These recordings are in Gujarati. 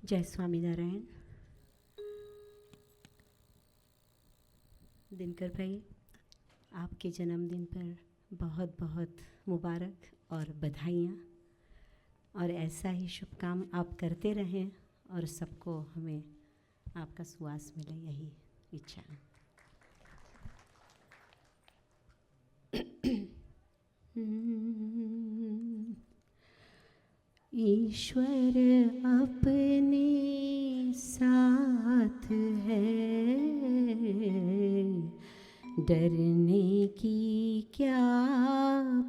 जय स्वामीनारायण। दिनकर भाई, आपके जन्मदिन पर बहुत बहुत मुबारक और बधाइयाँ, और ऐसा ही शुभ काम आप करते रहें और सबको हमें आपका सुवास मिले, यही इच्छा है। ईश्वर अपने साथ है, डरने की क्या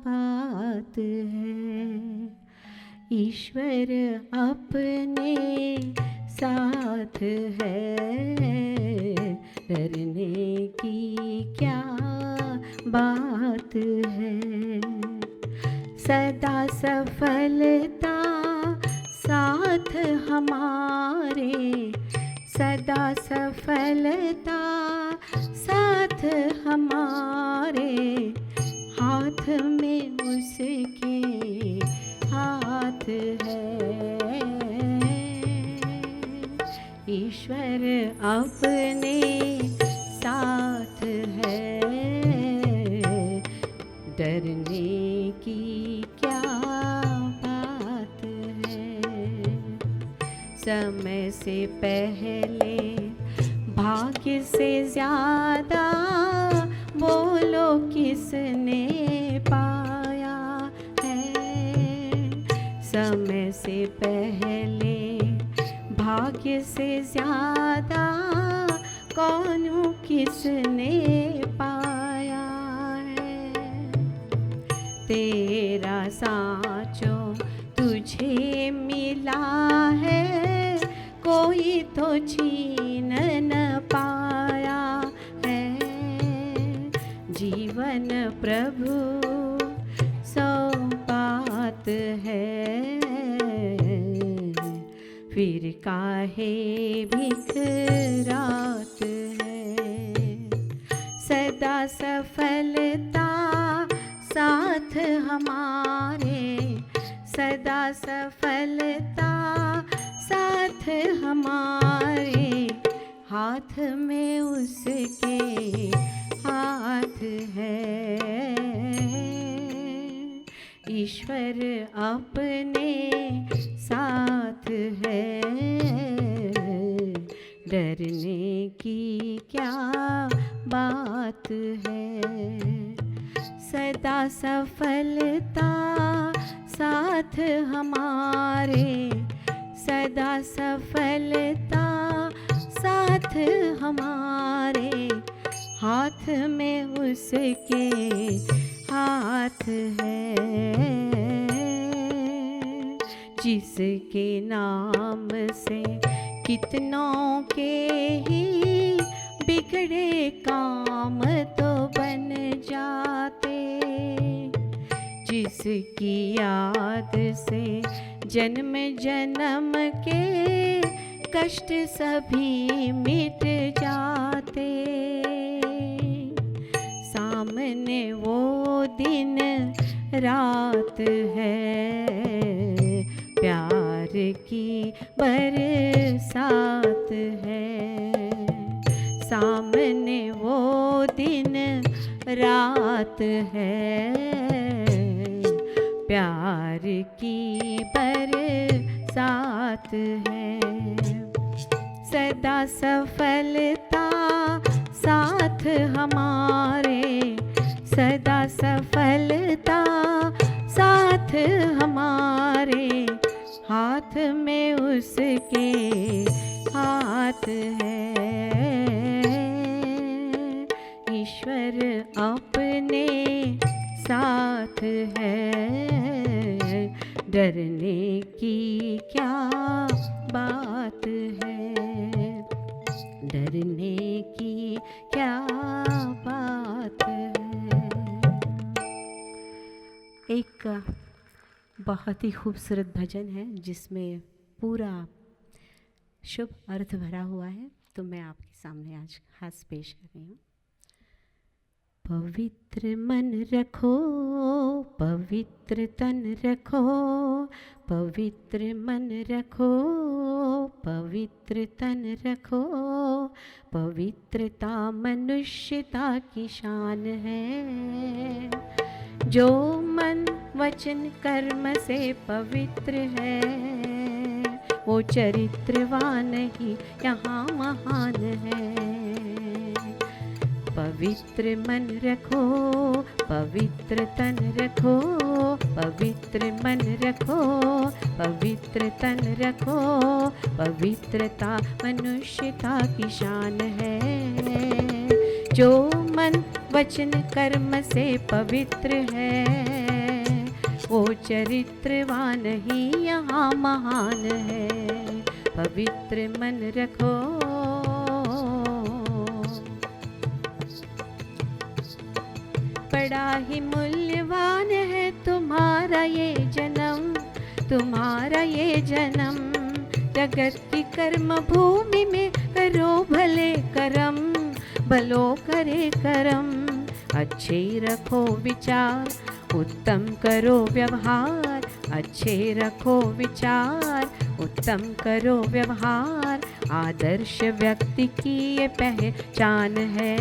बात है। ईश्वर अपने साथ है, डरने की क्या बात है। सदा सफलता साथ हमारे, सदा सफलता साथ हमारे, हाथ में उसके हाथ है। ईश्वर अपने साथ है, डरने की क्या बात है। समय से पहले भाग्य से ज़्यादा बोलो किसने पाया है। समय से पहले भाग्य से ज़्यादा कौन किसने पाया है। तेरा साँचो तुझे मिला है, कोई तो छीन न पाया है। जीवन प्रभु सौगात है, फिर काहे बिखरात है। सदा सफलता साथ हमारे, सदा सफलता साथ हमारे, हाथ में उसके हाथ है। ईश्वर अपने साथ है, डरने की क्या बात है। सदा सफलता साथ हमारे, सदा सफलता साथ हमारे, हाथ में उसके हाथ है। जिसके नाम से कितनों के ही बिगड़े काम तो बन जाते, जिसकी याद से जन्म जन्म के कष्ट सभी मिट जाते। सामने वो दिन रात है, प्यार की बरसात है। सामने वो दिन रात है, प्यार की बरसात है। सदा सफलता साथ हमारे, सदा सफलता साथ हमारे, हाथ में उसके हाथ है। ईश्वर अपने साथ है, डरने की क्या बात है। डरने की क्या बात है। एक बहुत ही खूबसूरत भजन है जिसमें पूरा शुभ अर्थ भरा हुआ है, तो मैं आपके सामने आज खास पेश कर रही हूँ। पवित्र मन रखो, पवित्र तन रखो, पवित्र मन रखो, पवित्र तन रखो। पवित्रता मनुष्यता की शान है। जो मन वचन कर्म से पवित्र है, वो चरित्रवान ही यहाँ महान है। पवित्र मन रखो, पवित्र तन रखो, पवित्र मन रखो, पवित्र तन रखो। पवित्रता मनुष्यता की शान है। जो मन वचन कर्म से पवित्र है, वो चरित्रवान ही यहाँ महान है। पवित्र मन रखो। बड़ा ही मूल्यवान है तुम्हारा ये जन्म, तुम्हारा ये जन्म। जगत की कर्म भूमि में करो भले कर्म, भलो करे कर्म। अच्छे रखो विचार, उत्तम करो व्यवहार। अच्छे रखो विचार, उत्तम करो व्यवहार। आदर्श व्यक्ति की ये पहचान है।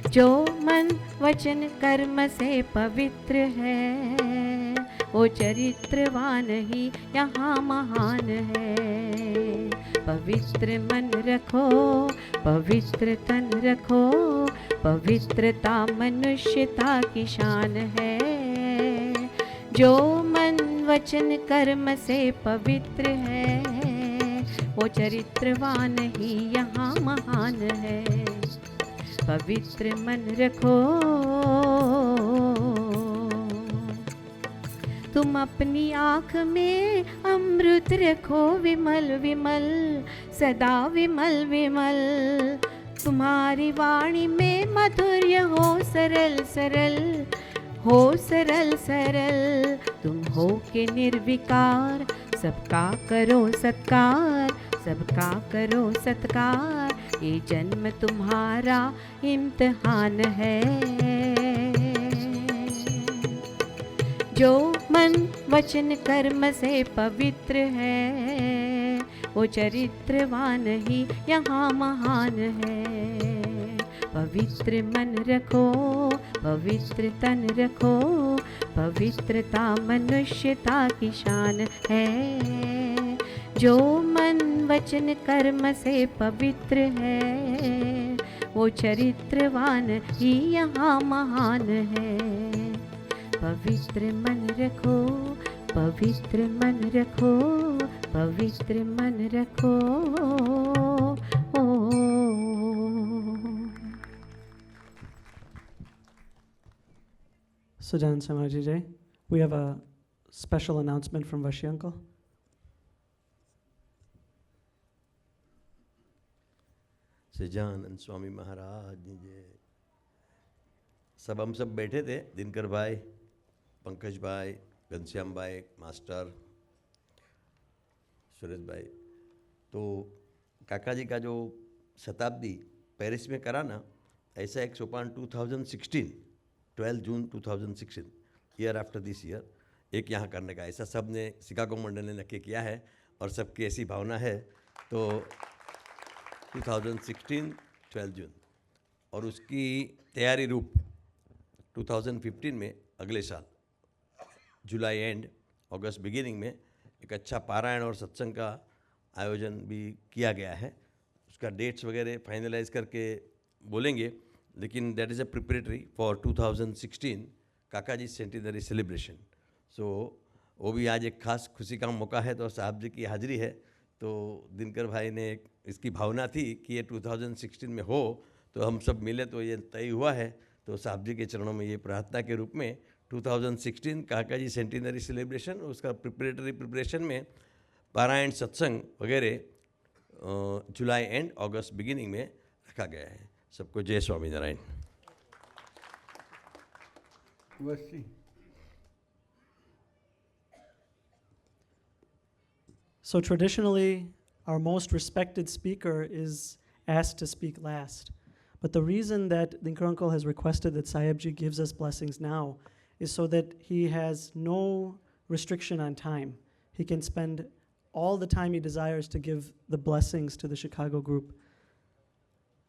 जो मन वचन कर्म से पवित्र है, वो चरित्रवान ही यहाँ महान है। पवित्र मन रखो, पवित्र तन रखो, पवित्रता मनुष्यता की शान है। जो मन वचन कर्म से पवित्र है, वो चरित्रवान ही यहाँ महान है। पवित्र मन रखो। तुम अपनी आँख में अमृत रखो विमल विमल, सदा विमल विमल। तुम्हारी वाणी में माधुर्य हो सरल सरल, हो सरल सरल। तुम हो के निर्विकार, सबका करो सत्कार, सबका करो सत्कार। ये जन्म तुम्हारा इम्तिहान है। जो मन वचन कर्म से पवित्र है, वो चरित्रवान ही यहाँ महान है। पवित्र मन रखो, पवित्र तन रखो, पवित्रता मनुष्यता की शान है। जो मन वचन कर्म से पवित्र है, वो चरित्रवान ही यहाँ महान है। पवित्र मन रखो, पवित्र मन रखो, पवित्र मन रखो। Sujan Samajiji, we have a special announcement from Vashi uncle. Sajanand Swami Maharaj जी जय। सब हम सब बैठे थे, दिनकर भाई, पंकज भाई, घनश्याम भाई, मास्टर सुरेश भाई। तो काका जी का जो शताब्दी पेरिस में करा ना, ऐसा एक सोपान 2016 12 जून 2016 ईयर आफ्टर दिस ईयर एक यहाँ करने का ऐसा सब ने शिकागो मंडल ने नक्की किया है और सबकी ऐसी भावना है। तो 2016 12 जून और उसकी तैयारी रूप 2015 में अगले साल जुलाई एंड अगस्त बिगिनिंग में एक अच्छा पारायण और सत्संग का आयोजन भी किया गया है। उसका डेट्स वगैरह फाइनलाइज करके बोलेंगे, लेकिन that is a preparatory for 2016 काका जी सेंटिनरी सेलिब्रेशन। सो वो भी आज एक खास खुशी का मौका है। तो साहब जी की हाजिरी है। तो दिनकर भाई ने इसकी भावना थी कि ये 2016 में हो, तो हम सब मिले, तो ये तय हुआ है। तो साहब जी के चरणों में ये प्रार्थना के रूप में 2016 काका जी सेंटिनरी सेलिब्रेशन, उसका प्रिपरेशन में पारायण सत्संग वगैरह जुलाई एंड अगस्त बिगिनिंग में रखा गया है। सबको जय Swaminarayan. So traditionally, our most respected speaker is asked to speak last. But the reason that Dinkar uncle has requested that Sahibji gives us blessings now is so that he has no restriction on time. He can spend all the time he desires to give the blessings to the Chicago group.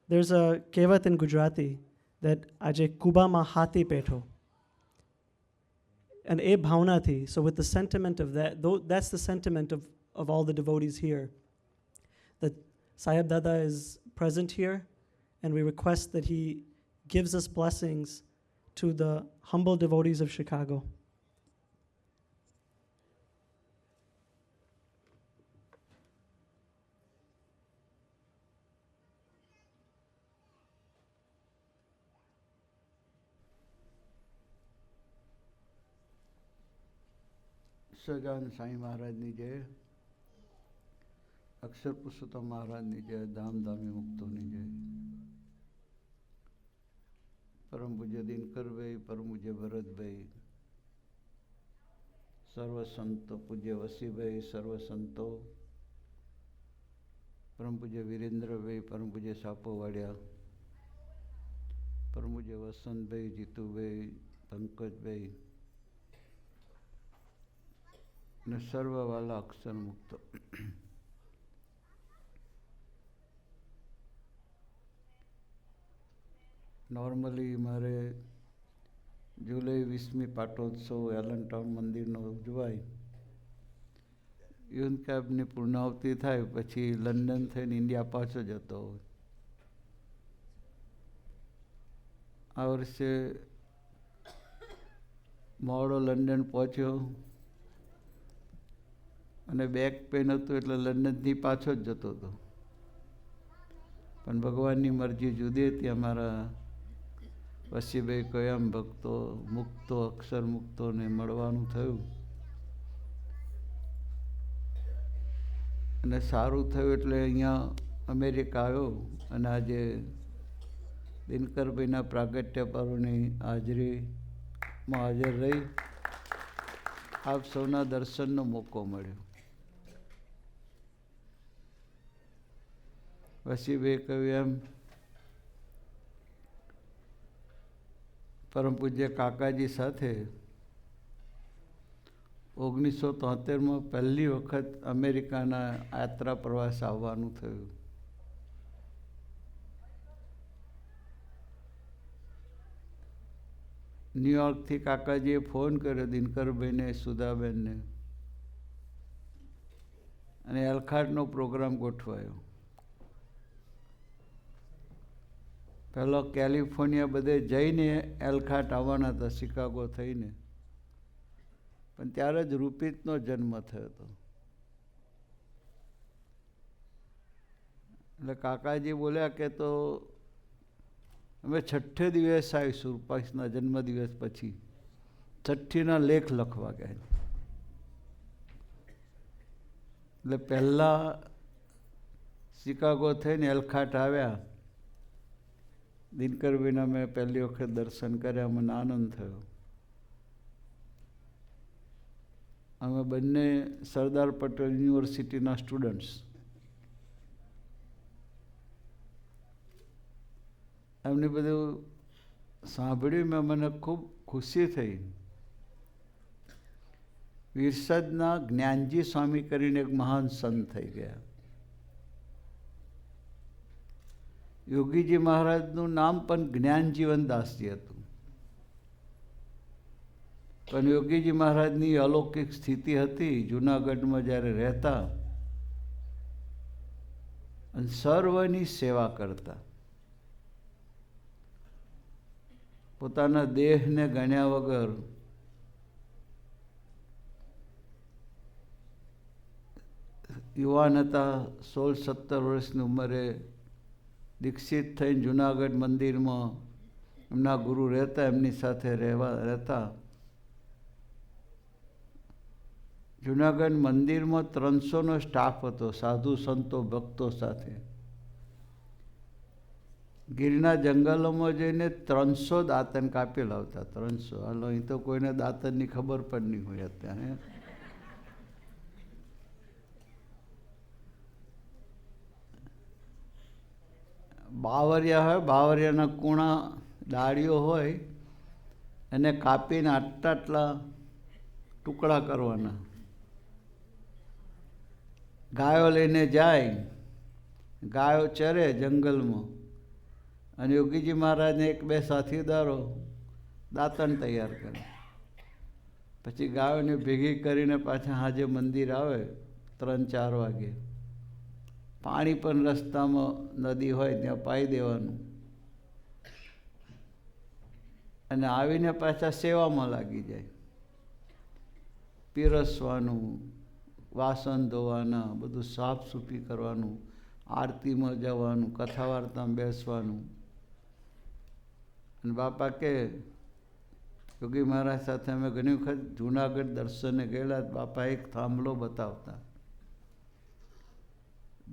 There's a kevat in Gujarati that Aje Kuba ma hati petho. And e bhavna thi. So with the sentiment of that, that's the sentiment of all the devotees here. That Sahib Dada is present here, and we request that he gives us blessings to the humble devotees of Chicago. સજાન Sai મહારાજની જય, અક્ષર પુરુષોત્તમ મહારાજની જય, ધામધામી મુક્તોની જય. પરમ પૂજ્ય દિનકરભાઈ, પરમ પૂજ્ય ભરતભાઈ, સર્વ સંતો, પૂજ્ય વસીભાઈ, સર્વ સંતો, પરમ પૂજ્ય વિરેન્દ્રભાઈ, પરમ પૂજ્ય સાપોવાડિયા, પરમ પૂજ્ય વસંતભાઈ, જીતુભાઈ, પંકજભાઈ ને સર્વવાલા અક્ષર મુક્તો. નોર્મલી મારે જુલાઈ 20મી પાટોત્સવ એલન ટાઉન મંદિરનો ઉજવાય. યુન કેબની પૂર્ણાવતિ થાય પછી લંડન થઈને ઇન્ડિયા પાછો જતો હોય. આ વર્ષે મોડો લંડન પહોંચ્યો અને બેક પેન હતું એટલે લંડનથી પાછો જ જતો હતો. પણ ભગવાનની મરજી જુદી હતી. અમારા વસીભાઈ કયામ ભક્તો, મુક્તો, અક્ષર મુક્તોને મળવાનું થયું અને સારું થયું એટલે અહીંયા અમેરિકા આવ્યો અને આજે દિનકરભાઈના પ્રાગટ્ય પર્વની હાજરીમાં હાજર રહી આપ સૌના દર્શનનો મોકો મળ્યો. વસીભાઈ કહ્યું એમ પરમ પૂજ્ય કાકાજી સાથે 1973માં પહેલી વખત અમેરિકાના યાત્રા પ્રવાસ આવવાનું થયું. ન્યુયોર્કથી કાકાજીએ ફોન કર્યો દિનકરભાઈને, સુધાબેનને, અને એલખાટનો પ્રોગ્રામ ગોઠવાયો. પહેલો કેલિફોર્નિયા બધે જઈને એલખાટ આવવાના હતા, શિકાગો થઈને. પણ ત્યારે જ રૂપિતનો જન્મ થયો હતો. એટલે કાકાજી બોલ્યા કે તો અમે 6 દિવસ આવીશું રૂપાસના જન્મદિવસ પછી. 6ના લેખ લખવા ગયા. એટલે પહેલાં શિકાગો થઈને એલખાટ આવ્યા. દિનકરભાઈના મેં પહેલી વખત દર્શન કર્યા. મને આનંદ થયો. અમે બંને સરદાર પટેલ યુનિવર્સિટીના સ્ટુડન્ટ્સ. એમની બધું સાંભળ્યું મેં, મને ખૂબ ખુશી થઈ. વિરસદના જ્ઞાનજી સ્વામી કરીને એક મહાન સંત થઈ ગયા. યોગીજી મહારાજનું નામ પણ જ્ઞાનજીવનદાસજી હતું. પણ યોગીજી મહારાજની અલૌકિક સ્થિતિ હતી. જૂનાગઢમાં જ્યારે રહેતા અને સર્વની સેવા કરતા, પોતાના દેહને ગણ્યા વગર યુવાન હતા, 16-17 વર્ષની ઉંમરે દીક્ષિત થઈને જૂનાગઢ મંદિરમાં એમના ગુરુ રહેતા, એમની સાથે રહેતા. જૂનાગઢ મંદિરમાં 300નો સ્ટાફ હતો, સાધુ સંતો ભક્તો સાથે. ગીરના જંગલોમાં જઈને 300 દાંતન કાપી લાવતા. 300. હાલો, અહીં તો કોઈને દાંતનની ખબર પણ નહીં હોય અત્યારે. બાવરિયા હોય, બાવરિયાના કૂણા ડાળીઓ હોય, એને કાપીને આટલા આટલા ટુકડા કરવાના. ગાયો લઈને જાય, ગાયો ચરે જંગલમાં, અને યોગીજી મહારાજને એક બે સાથીદારો દાંતણ તૈયાર કરે. પછી ગાયોને ભેગી કરીને પાછા હાજે મંદિર આવે 3-4 વાગે. પાણી પણ રસ્તામાં નદી હોય ત્યાં પાઈ દેવાનું, અને આવીને પાછા સેવામાં લાગી જાય. પીરસવાનું, વાસણ ધોવાના, બધું સાફ સૂફી કરવાનું, આરતીમાં જવાનું, કથા વાર્તામાં બેસવાનું. અને બાપા કે યોગી મહારાજ સાથે અમે ઘણી વખત જૂનાગઢ દર્શને ગયેલા. બાપા એક થાંભલો બતાવતા.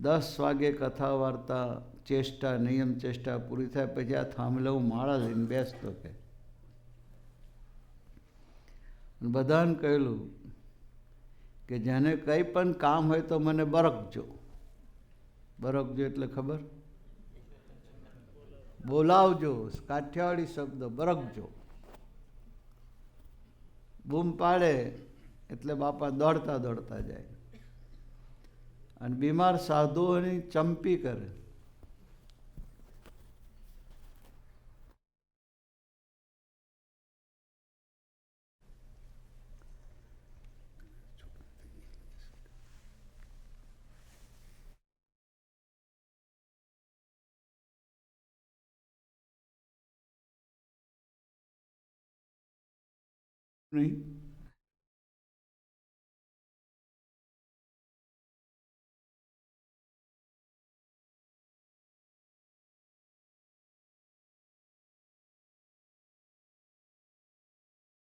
10 વાગે કથા વાર્તા, ચેષ્ટા, નિયમ ચેષ્ટા પૂરી થાય પછી આ થાંભલે હું માળા લઈને બેસતો કે. બધાને કહેલું કે જેને કંઈ પણ કામ હોય તો મને બરકજો. બરકજો એટલે ખબર? બોલાવજો. કાઠિયાવાડી શબ્દ બરકજો. બૂમ પાડે એટલે બાપા દોડતા દોડતા જાય. અને બીમાર સાધુઓની ચંપી કરે.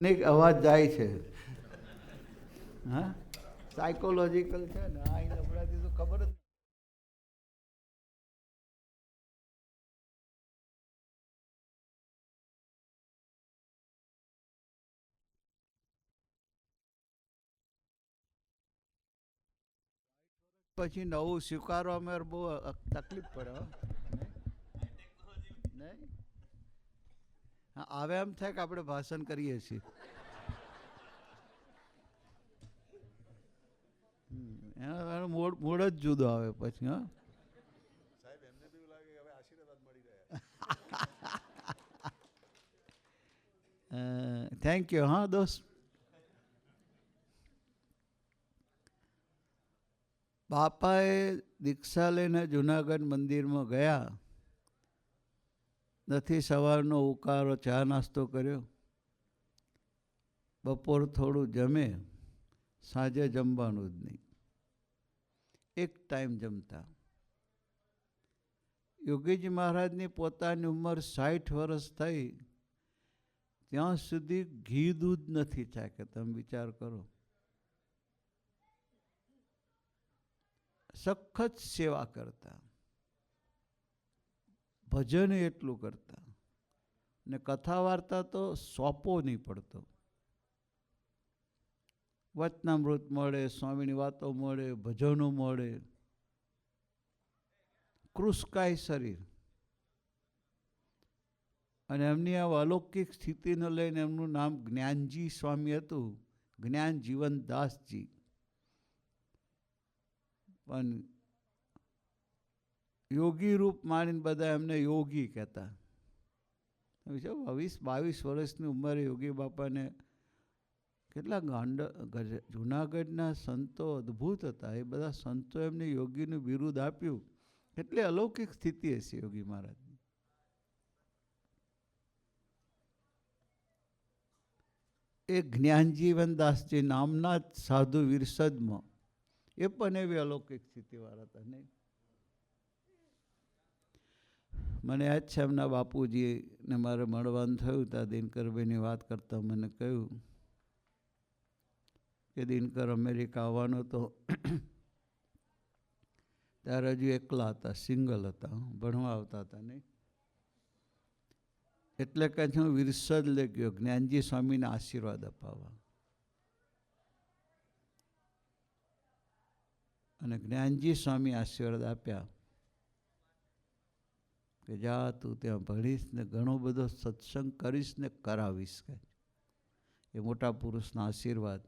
નહીં અવાજ જાય છે. હા, સાયકોલોજીકલ છે ને. આ લબડાથી તો ખબર જ. પછી નવું સ્વીકારવામાં બહુ તકલીફ પડે. નહીં આવે એમ થાય કે આપણે ભાષણ કરીએ છીએ. એનો મૂળ જ જુદો આવે પછી. હા, થેન્ક યુ. હા દોસ્ત, બાપાએ દીક્ષા લઈને જુનાગઢ મંદિરમાં ગયા. નથી સવારનો ઉકાળો, ચા નાસ્તો કર્યો, બપોર થોડું જમે, સાંજે જમવાનું જ નહીં. એક ટાઈમ જમતા. યોગીજી મહારાજની પોતાની ઉંમર 60 વર્ષ થઈ ત્યાં સુધી ઘી દૂધ નથી ચાખ્યા. તમે વિચાર કરો. સખત સેવા કરતા, ભજન એટલું કરતા, ને કથા વાર્તા તો સોંપો નહીં પડતો. વચનામૃત મળે, સ્વામીની વાતો મળે, ભજનો મળે. કૃષ્કાય શરીર. અને એમની આ અલૌકિક સ્થિતિને લઈને એમનું નામ જ્ઞાનજી સ્વામી હતું, જ્ઞાન જીવનદાસજી. પણ યોગી રૂપ માણીને બધા એમને યોગી કહેતા. 22 વર્ષની ઉંમરે યોગી બાપાને કેટલા જૂનાગઢના સંતો અદ્ભુત હતા. એ બધા સંતો એમને યોગીનું બિરુદ આપ્યું. કેટલી અલૌકિક સ્થિતિ હશે યોગી મહારાજની. એ જ્ઞાનજીવનદાસજી નામના જ સાધુ વિરસદમાં એ પણ એવી અલૌકિક સ્થિતિવાળા હતા. નહીં, મને યાદ છે એમના બાપુજીને મારે મળવાનું થયું ત્યાં દિનકરભાઈની વાત કરતા મને કહ્યું કે દિનકર અમેરિકા આવવાનો તો ત્યારે હજુ એકલા હતા, સિંગલ હતા, ભણવા આવતા હતા. નહીં એટલે કહે છે હું વિરસદ લઈ ગયો જ્ઞાનજી સ્વામીને આશીર્વાદ અપાવવા. અને જ્ઞાનજી સ્વામી આશીર્વાદ આપ્યા કે જા તું ત્યાં ભણીશ ને ઘણો બધો સત્સંગ કરીશ ને કરાવીશ કે એ મોટા પુરુષના આશીર્વાદ.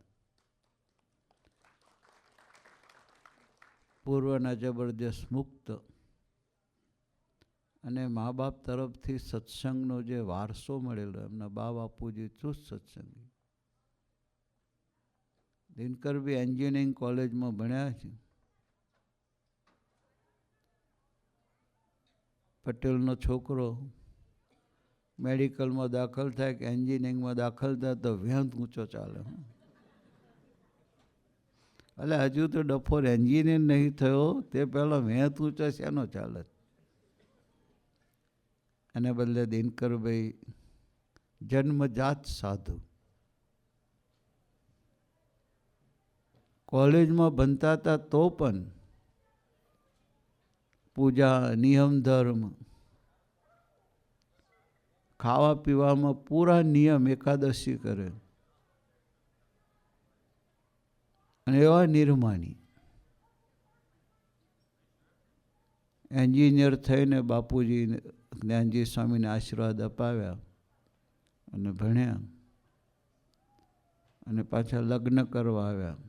પૂર્વના જબરજસ્ત મુક્ત અને મા બાપ તરફથી સત્સંગનો જે વારસો મળેલો, એમના બા બાપુજી ચુસ્ત સત્સંગી. દિનકરભાઈ એન્જિનિયરિંગ કોલેજમાં ભણ્યા છે. પટેલનો છોકરો મેડિકલમાં દાખલ થાય કે એન્જિનિયરિંગમાં દાખલ થાય તો વ્યંત ઊંચો ચાલે. એટલે હજુ તો ડફોર એન્જિનિયર નહીં થયો તે પહેલાં વ્યંત ઊંચો શેનો ચાલે. એને બદલે દિનકરભાઈ જન્મજાત સાધુ. કોલેજમાં ભણતા હતા તો પણ પૂજા, નિયમ ધર્મ, ખાવા પીવામાં પૂરા નિયમ, એકાદશી કરે અને એવા નિર્માની. એન્જિનિયર થઈને બાપુજી જ્ઞાનજી સ્વામીને આશીર્વાદ અપાવ્યા અને ભણ્યા અને પાછા લગ્ન કરવા આવ્યા.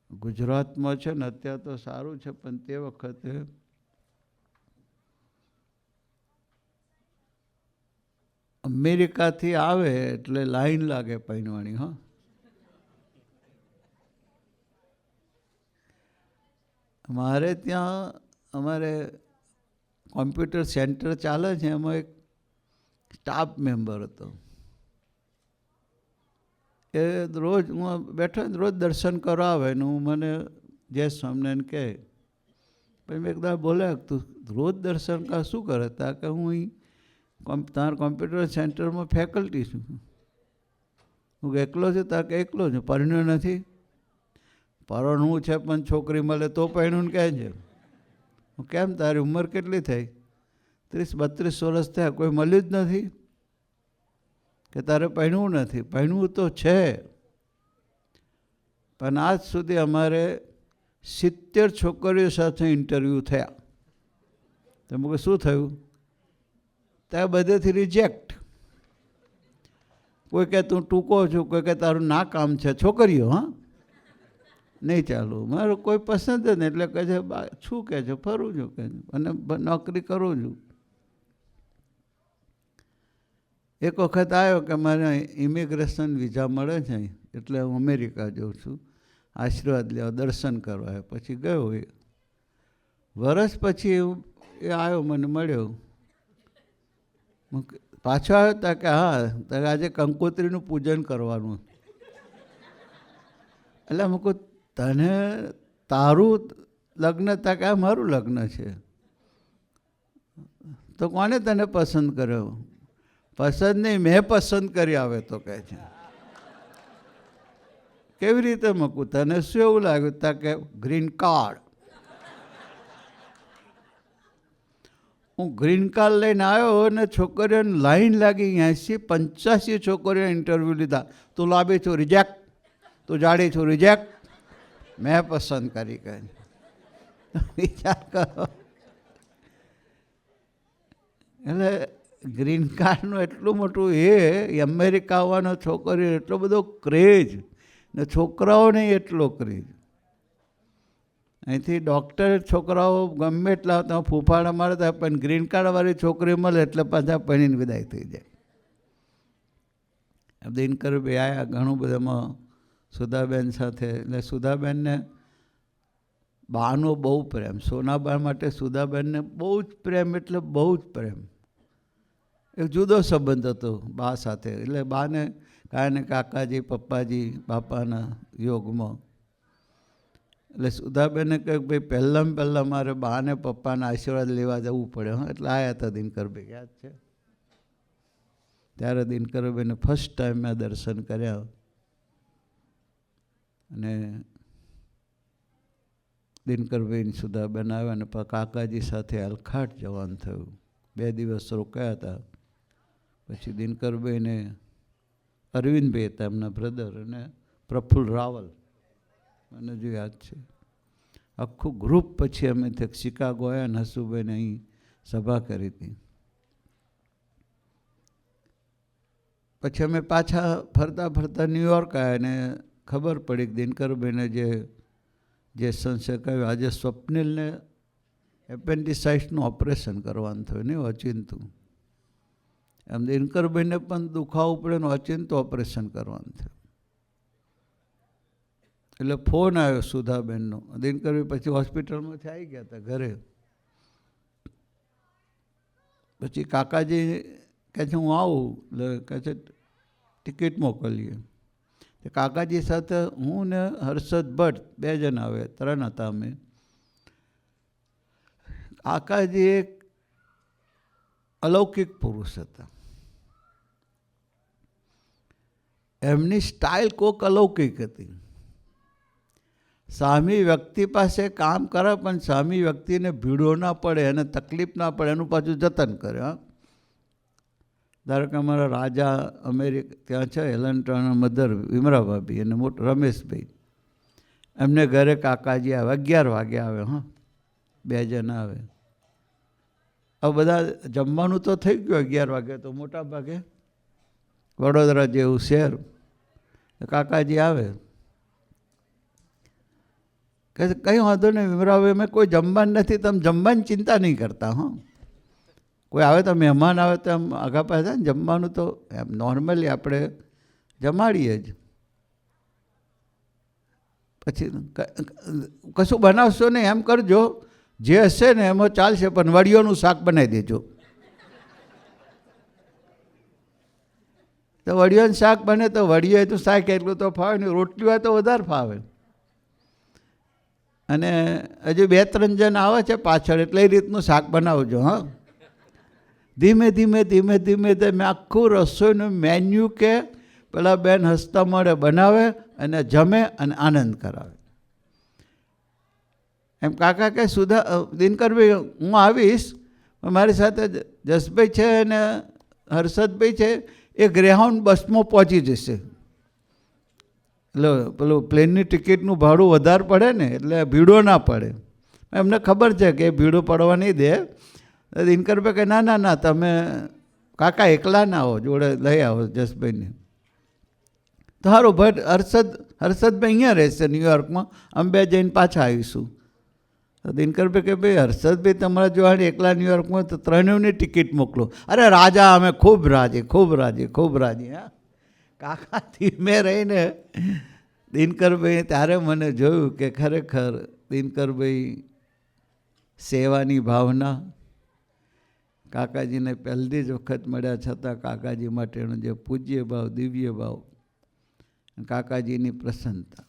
ગુજરાતમાં છે ને અત્યારે તો સારું છે, પણ તે વખતે અમેરિકાથી આવે એટલે લાઈન લાગે પૈણવાની. હા, મારે ત્યાં અમારે કોમ્પ્યુટર સેન્ટર ચાલે છે, એમાં એક સ્ટાફ મેમ્બર હતો. એ રોજ હું બેઠો રોજ દર્શન કરવા આવે ને હું મને જય સ્વામિનારાયણ કહે. પછી મેં એકદમ બોલ્યા તું રોજ દર્શન કા શું કરે? તા કે હું અહીં તમારા કોમ્પ્યુટર સેન્ટરમાં ફેકલ્ટી છું. હું એકલો છું? તા કે એકલો છું. પરણ્યો નથી? પરણવું છે પણ છોકરી મળે તો પરણ્યું કહે છે. હું કેમ તારી ઉંમર કેટલી થઈ? 30-32 વર્ષ થયા, કોઈ મળ્યું જ નથી કે તારે પરણવું નથી? પરણવું તો છે, પણ આજ સુધી અમારે 70 છોકરીઓ સાથે ઇન્ટરવ્યૂ થયા. તો મેં શું થયું? ત્યાં બધેથી રિજેક્ટ. કોઈ કહે તું ટૂંકો છું, કોઈ કહે તારું ના કામ છે. છોકરીઓ હા નહીં ચાલુ, મારું કોઈ પસંદ જ નહીં. એટલે કહે છે શું કહે છે? ફરું છું કે અને નોકરી કરું છું. એક વખત આવ્યો કે મારે ઇમિગ્રેશન વિઝા મળે છે એટલે હું અમેરિકા જાઉં છું આશીર્વાદ લેવા, દર્શન કરવા. પછી ગયો. વર્ષ પછી એ આવ્યો, મને મળ્યો. પાછો આવ્યો તા કે હા આજે કંકોત્રીનું પૂજન કરવાનું. એટલે મેં કહું તને તારું લગ્ન? તા કે મારું લગ્ન છે. તો કોને તને પસંદ કર્યો? પસંદ નહીં, મેં પસંદ કરી આવે તો કહે છે. કેવી રીતે? મૂકું તને શું એવું લાગ્યું? તા કે ગ્રીન કાર્ડ. હું ગ્રીન કાર્ડ લઈને આવ્યો અને છોકરીઓને લાઈન લાગી. 80-85 છોકરીઓ ઇન્ટરવ્યૂ લીધા. તું લાંબી છું, રિજેક્ટ. તું જાડી છું, રિજેક્ટ. મેં પસંદ કરી કહે. વિચાર કરો. એટલે ગ્રીન કાર્ડનું એટલું મોટું એ અમેરિકા આવવાનો છોકરીઓ એટલો બધો ક્રેઝ ને છોકરાઓને એટલો ક્રેઝ. અહીંથી ડૉક્ટર છોકરાઓ ગમે એટલા આવતા ફૂફાડા મારતા, પણ ગ્રીન કાર્ડવાળી છોકરી મળે એટલે પાછા પણીને વિદાય થઈ જાય. દિનકરભાઈ આવ્યા ઘણું બધામાં સુધાબેન સાથે. એટલે સુધાબેનને બાનો બહુ પ્રેમ. સોનાબા માટે સુધાબેનને બહુ જ પ્રેમ, એટલે બહુ જ પ્રેમ. એક જુદો સંબંધ હતો બા સાથે. એટલે બાને કાંઈ કાકાજી, પપ્પાજી, બાપાના યોગમાં. એટલે સુધાબેને કહ્યું ભાઈ પહેલાં મારે બાને પપ્પાના આશીર્વાદ લેવા જવું પડે. એટલે આવ્યા હતા દિનકરભાઈ, યાદ છે? ત્યારે દિનકરભાઈને ફર્સ્ટ ટાઈમ મેં દર્શન કર્યા. અને દિનકરભાઈ સુધાબેન આવ્યા અને કાકાજી સાથે અલખાટ જવાનું થયું. 2 દિવસ રોકાયા હતા. પછી દિનકરભાઈને અરવિંદભાઈ હતા એમના બ્રધર, અને પ્રફુલ્લ રાવલ, મને જો યાદ છે. આખું ગ્રુપ પછી અમે શિકાગો આવ્યા ને હસુભાઈને અહીં સભા કરી હતી. પછી અમે પાછા ફરતા ફરતા ન્યુયોર્ક આવ્યા ને ખબર પડી કે દિનકરભાઈને જે સંશય કહ્યું, આજે સ્વપ્નિલને એપેન્ડિસાઇટ્સનું ઓપરેશન કરવાનું થયું ને અચિંતું. એમ દિનકરભાઈને પણ દુખાવો પડે ને અચિંતું ઓપરેશન કરવાનું થયું. એટલે ફોન આવ્યો સુધાબેનનો. દિનકરભાઈ પછી હોસ્પિટલમાંથી આવી ગયા હતા ઘરે. પછી કાકાજી કહે છે હું આવું, એટલે કહે છે ટિકિટ મોકલીએ. કાકાજી સાથે હું ને હર્ષદ ભટ્ટ 2 જણ આવે, 3 હતા અમે. કાકાજી એક અલૌકિક પુરુષ હતા. એમની સ્ટાઇલ કોક અલૌકિક હતી. સામી વ્યક્તિ પાસે કામ કરે પણ સામી વ્યક્તિને ભીડો ના પડે, એને તકલીફ ના પડે, એનું પાછું જતન કરે. હા, ધારો કે અમારા રાજા અમેરિકા ત્યાં છે, એલન્ટ્રાના મધર વિમરા ભાભી અને મોટા રમેશભાઈ, એમને ઘરે કાકાજી આવે, 11 વાગે આવે. હા, 2 જણ આવે. હવે બધા જમવાનું તો થઈ ગયું 11 વાગે, તો મોટા ભાગે વડોદરા જેવું શહેર, કાકાજી આવે. કહે કંઈ વાંધો નહીં વિમરાભાઈ, અમે કોઈ જમવાનું નથી, તમે જમવાની ચિંતા નહીં કરતા. હા, કોઈ આવે તો મહેમાન આવે તો એમ આગા પાછા ને જમવાનું તો એમ નોર્મલી આપણે જમાડીએ જ. પછી કશું બનાવશો નહીં, એમ કરજો જે હશે ને એમાં ચાલશે, પણ વડીઓનું શાક બનાવી દેજો. તો વડીઓનું શાક બને તો વડીઓ તો શાક એટલું તો ફાવે નહીં, રોટલી હોય તો વધારે ફાવે. અને હજુ 2-3 જણ આવે છે પાછળ, એટલે એ રીતનું શાક બનાવજો. હા, ધીમે ધીમે ધીમે ધીમે તમે આખું રસોઈનું મેન્યુ કે પેલા બેન હસતા મળે બનાવે અને જમે અને આનંદ કરાવે. એમ કાકા કે દિનકરભાઈ હું આવીશ, મારી સાથે જસભાઈ છે અને હર્ષદભાઈ છે, એ ગ્રેહાઉન્ડ બસમાં પહોંચી જશે. એટલે પેલું પ્લેનની ટિકિટનું ભાડું વધારે પડે ને, એટલે ભીડો ના પડે. એમને ખબર છે કે ભીડો પડવા નહીં દે. દિનકરભાઈ કે ના ના ના, તમે કાકા એકલા ના આવો, જોડે લઈ આવો જસભાઈને. તો સારું ભટ્ટ હર્ષદભાઈ અહીંયા રહેશે ન્યુયોર્કમાં, અમે 2 જઈને પાછા આવીશું. તો દિનકરભાઈ કે ભાઈ હર્ષદભાઈ તમારા જોડે એકલા ન્યુયોર્કમાં, તો 3ની ટિકિટ મોકલો. અરે રાજા, અમે ખૂબ રાજી, ખૂબ રાજી, ખૂબ રાજી. હા, કાકા ધીમે રહીને દિનકરભાઈ ત્યારે મને જોયું કે ખરેખર દિનકરભાઈ સેવાની ભાવના, કાકાજીને પહેલી જ વખત મળ્યા છતાં કાકાજી માટેનો જે પૂજ્ય ભાવ, દિવ્ય ભાવ, કાકાજીની પ્રસન્નતા.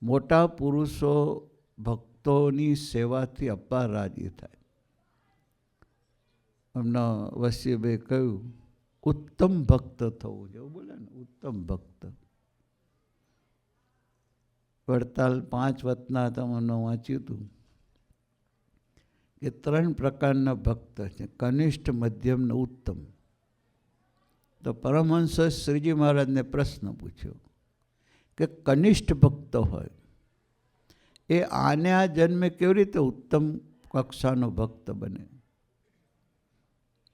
મોટા પુરુષો ભક્તોની સેવાથી અપાર રાજી થાય. એમના વસીભાઈ કહ્યું ઉત્તમ ભક્ત થવું જેવું બોલે ને, ઉત્તમ ભક્ત. વડતાલ 5 વતના તમને વાંચ્યું હતું કે 3 પ્રકારના ભક્ત છે, કનિષ્ઠ, મધ્યમ ને ઉત્તમ. તો પરમહંસ શ્રીજી મહારાજને પ્રશ્ન પૂછ્યો કે કનિષ્ઠ ભક્ત હોય એ આને આ જન્મે કેવી રીતે ઉત્તમ કક્ષાનો ભક્ત બને?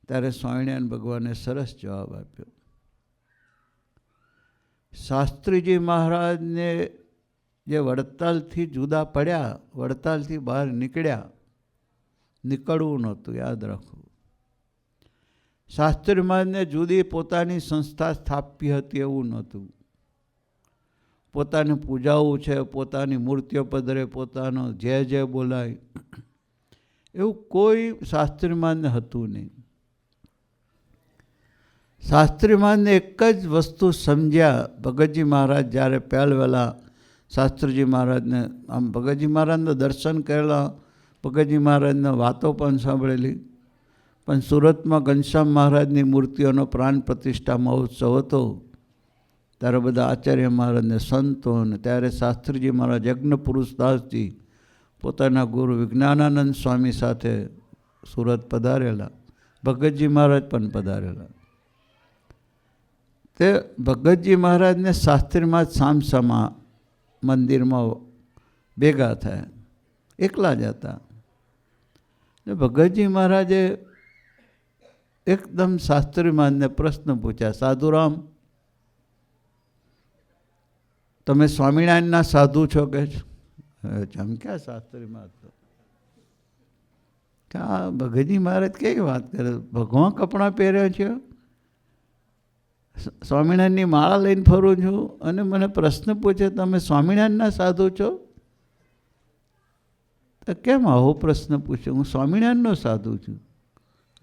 ત્યારે સ્વામિનારાયણ ભગવાને સરસ જવાબ આપ્યો. શાસ્ત્રીજી મહારાજને જે વડતાલથી જુદા પડ્યા, વડતાલથી બહાર નીકળ્યા, નીકળવું નહોતું, યાદ રાખવું. શાસ્ત્રી મહારાજને જુદી પોતાની સંસ્થા સ્થાપી હતી એવું નહોતું. પોતાને પૂજાવું છે, પોતાની મૂર્તિઓ પધરે, પોતાનો જય બોલાય, એવું કોઈ શાસ્ત્રી મહારાજને હતું નહીં. શાસ્ત્રી મહારાજને એક જ વસ્તુ સમજ્યા. ભગતજી મહારાજ જ્યારે પહેલવેલા શાસ્ત્રીજી મહારાજને આમ ભગતજી મહારાજના દર્શન કરેલા, ભગતજી મહારાજના વાતો પણ સાંભળેલી, પણ સુરતમાં ઘનશ્યામ મહારાજની મૂર્તિઓનો પ્રાણ પ્રતિષ્ઠા મહોત્સવ હતો. ત્યારે બધા આચાર્ય મહારાજને સંતો, અને ત્યારે શાસ્ત્રીજી મહારાજ યજ્ઞ પુરુષદાસજી પોતાના ગુરુ વિજ્ઞાનાનંદ સ્વામી સાથે સુરત પધારેલા, ભગતજી મહારાજ પણ પધારેલા. તે ભગતજી મહારાજને શાસ્ત્રીમાં સામસામા મંદિરમાં ભેગા થયા. એકલા જ હતા. ભગતજી મહારાજે એકદમ શાસ્ત્રીમાનને પ્રશ્ન પૂછ્યા, સાધુરામ, તમે સ્વામિનારાયણના સાધુ છો કે? ચમક્યા શાસ્ત્રીમાં તો કે આ ભગતજી મહારાજ કેવી વાત કરે, ભગવાન કપડાં પહેર્યા છે, સ્વામિનારાયણની માળા લઈને ફરું છું અને મને પ્રશ્ન પૂછે તમે સ્વામિનારાયણના સાધુ છો? તો કેમ આવો પ્રશ્ન પૂછ્યો? હું સ્વામિનારાયણનો સાધુ છું.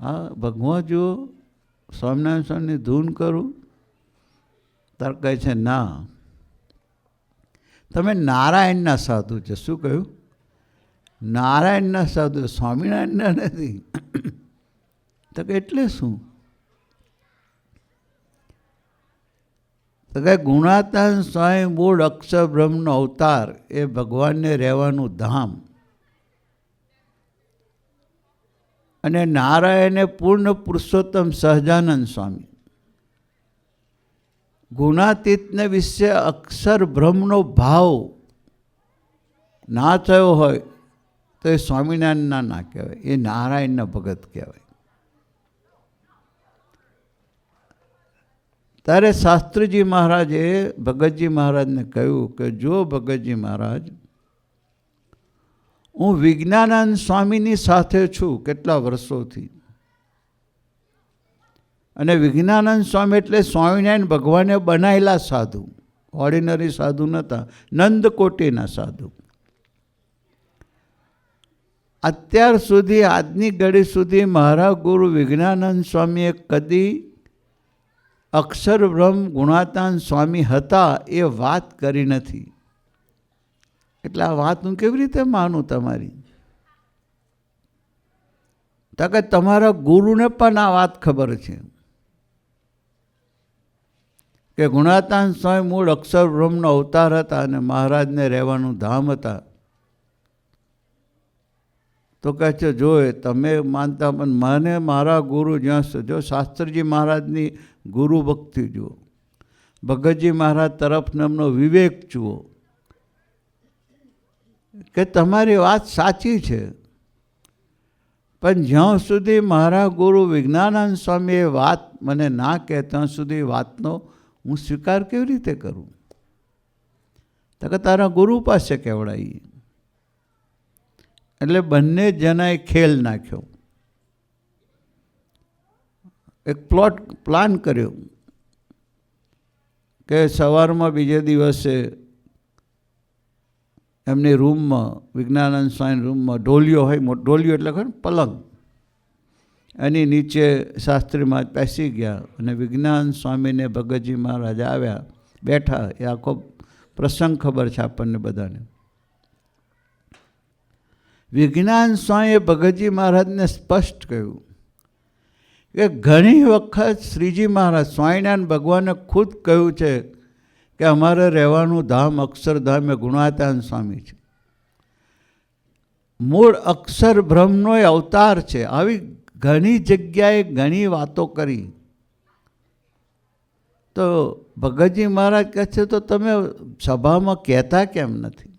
હા, ભગવાન જુઓ, સ્વામિનારાયણ સ્વામીની ધૂન કરું. તાર કહે છે ના, તમે નારાયણના સાધુ છો. શું કહ્યું? નારાયણના સાધુ, સ્વામિનારાયણના નથી. તો કે એટલે શું? તો કે ગુણાતાન સ્વયં મૂળ અક્ષર બ્રહ્મનો અવતાર એ ભગવાનને રહેવાનું ધામ, અને નારાયણે પૂર્ણ પુરુષોત્તમ સહજાનંદ સ્વામી ગુણાતીતને વિશે અક્ષર બ્રહ્મનો ભાવ ના થયો હોય તો એ સ્વામિનારાયણના ના કહેવાય, એ નારાયણના ભગત કહેવાય. ત્યારે શાસ્ત્રીજી મહારાજે ભગતજી મહારાજને કહ્યું કે જો ભગતજી મહારાજ, હું વિજ્ઞાનંદ સ્વામીની સાથે છું કેટલા વર્ષોથી, અને વિજ્ઞાનંદ સ્વામી એટલે સ્વામિનારાયણ ભગવાને બનાવેલા સાધુ, ઓર્ડિનરી સાધુ નહોતા, નંદકોટીના સાધુ. અત્યાર સુધી, આજની ઘડી સુધી મારા ગુરુ વિજ્ઞાનંદ સ્વામીએ કદી અક્ષર બ્રહ્મ ગુણાતાન સ્વામી હતા એ વાત કરી નથી. એટલે આ વાત હું કેવી રીતે માનું તમારી? તો કે તમારા ગુરુને પણ આ વાત ખબર છે કે ગુણાતાન સ્વામી મૂળ અક્ષર બ્રહ્મનો અવતાર હતા અને મહારાજને રહેવાનું ધામ હતા. તો કહે છે જો તમે માનતા પણ મને મારા ગુરુ જ્યાં જો શાસ્ત્રીજી મહારાજની ગુરુ ભક્તિ જુઓ, ભગતજી મહારાજ તરફનો એમનો વિવેક જુઓ કે તમારી વાત સાચી છે, પણ જ્યાં સુધી મારા ગુરુ વિજ્ઞાનંદ સ્વામીએ વાત મને ના કહે ત્યાં સુધી વાતનો હું સ્વીકાર કેવી રીતે કરું? તો કે તારા ગુરુ પાસે કહેવડાવી. એટલે બંને જણાએ ખેલ નાખ્યો, એક પ્લાન કર્યો કે સવારમાં બીજે દિવસે એમની રૂમમાં, વિજ્ઞાનંદ સ્વામી રૂમમાં ઢોલિયો હોય, ઢોલિયો એટલે ખબર પલંગ, એની નીચે શાસ્ત્રી મહારાજ બેસી ગયા અને વિજ્ઞાનંદ સ્વામીને ભગતજી મહારાજ આવ્યા, બેઠા. એ આખો પ્રસંગ ખબર છે આપણને બધાને. વિજ્ઞાનંદ સ્વામીએ ભગતજી મહારાજને સ્પષ્ટ કહ્યું કે ઘણી વખત શ્રીજી મહારાજ સ્વામિનારાયણ ભગવાને ખુદ કહ્યું છે કે અમારે રહેવાનું ધામ અક્ષરધામ એ ગુણાતાન સ્વામી છે, મૂળ અક્ષર બ્રહ્મનો અવતાર છે. આવી ઘણી જગ્યાએ ઘણી વાતો કરી. તો ભગતજી મહારાજ કહે છે તો તમે સભામાં કહેતા કેમ નથી?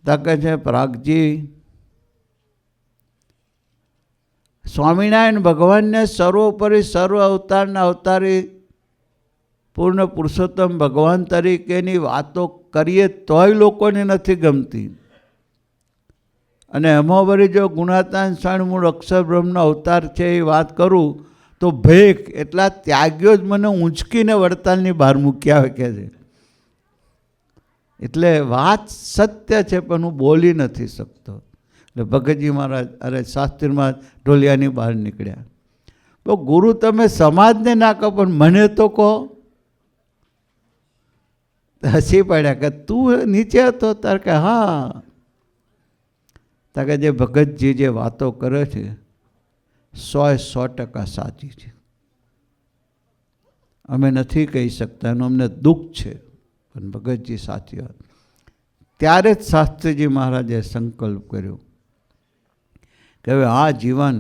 તો કહે છે પરાગજી, સ્વામિનારાયણ ભગવાનને સર્વોપરી સર્વ અવતારના અવતારી પૂર્ણ પુરુષોત્તમ ભગવાન તરીકેની વાતો કરીએ તોય લોકોને નથી ગમતી, અને એમાં વળી જો ગુણાતાન સ્વામી મૂળ અક્ષર બ્રહ્મનો અવતાર છે એ વાત કરું તો ભેખ એટલા ત્યાગીઓ જ મને ઊંચકીને વડતાલની બહાર મૂક્યા હોય કે છે. એટલે વાત સત્ય છે પણ હું બોલી નથી શકતો. એટલે ભગતજી મહારાજ અરે શાસ્ત્રીમાં ઢોલિયાની બહાર નીકળ્યા. તો ગુરુ તમે સમાજને ના કહો પણ મને તો કહો. હસી પડ્યા કે તું નીચે હતો? તાર કે હા. તાર કે જે ભગતજી જે વાતો કરે છે 100% સાચી છે, અમે નથી કહી શકતા, એનું અમને દુઃખ છે, પણ ભગતજી સાચી વાત. ત્યારે જ શાસ્ત્રીજી મહારાજે સંકલ્પ કર્યો કે હવે આ જીવન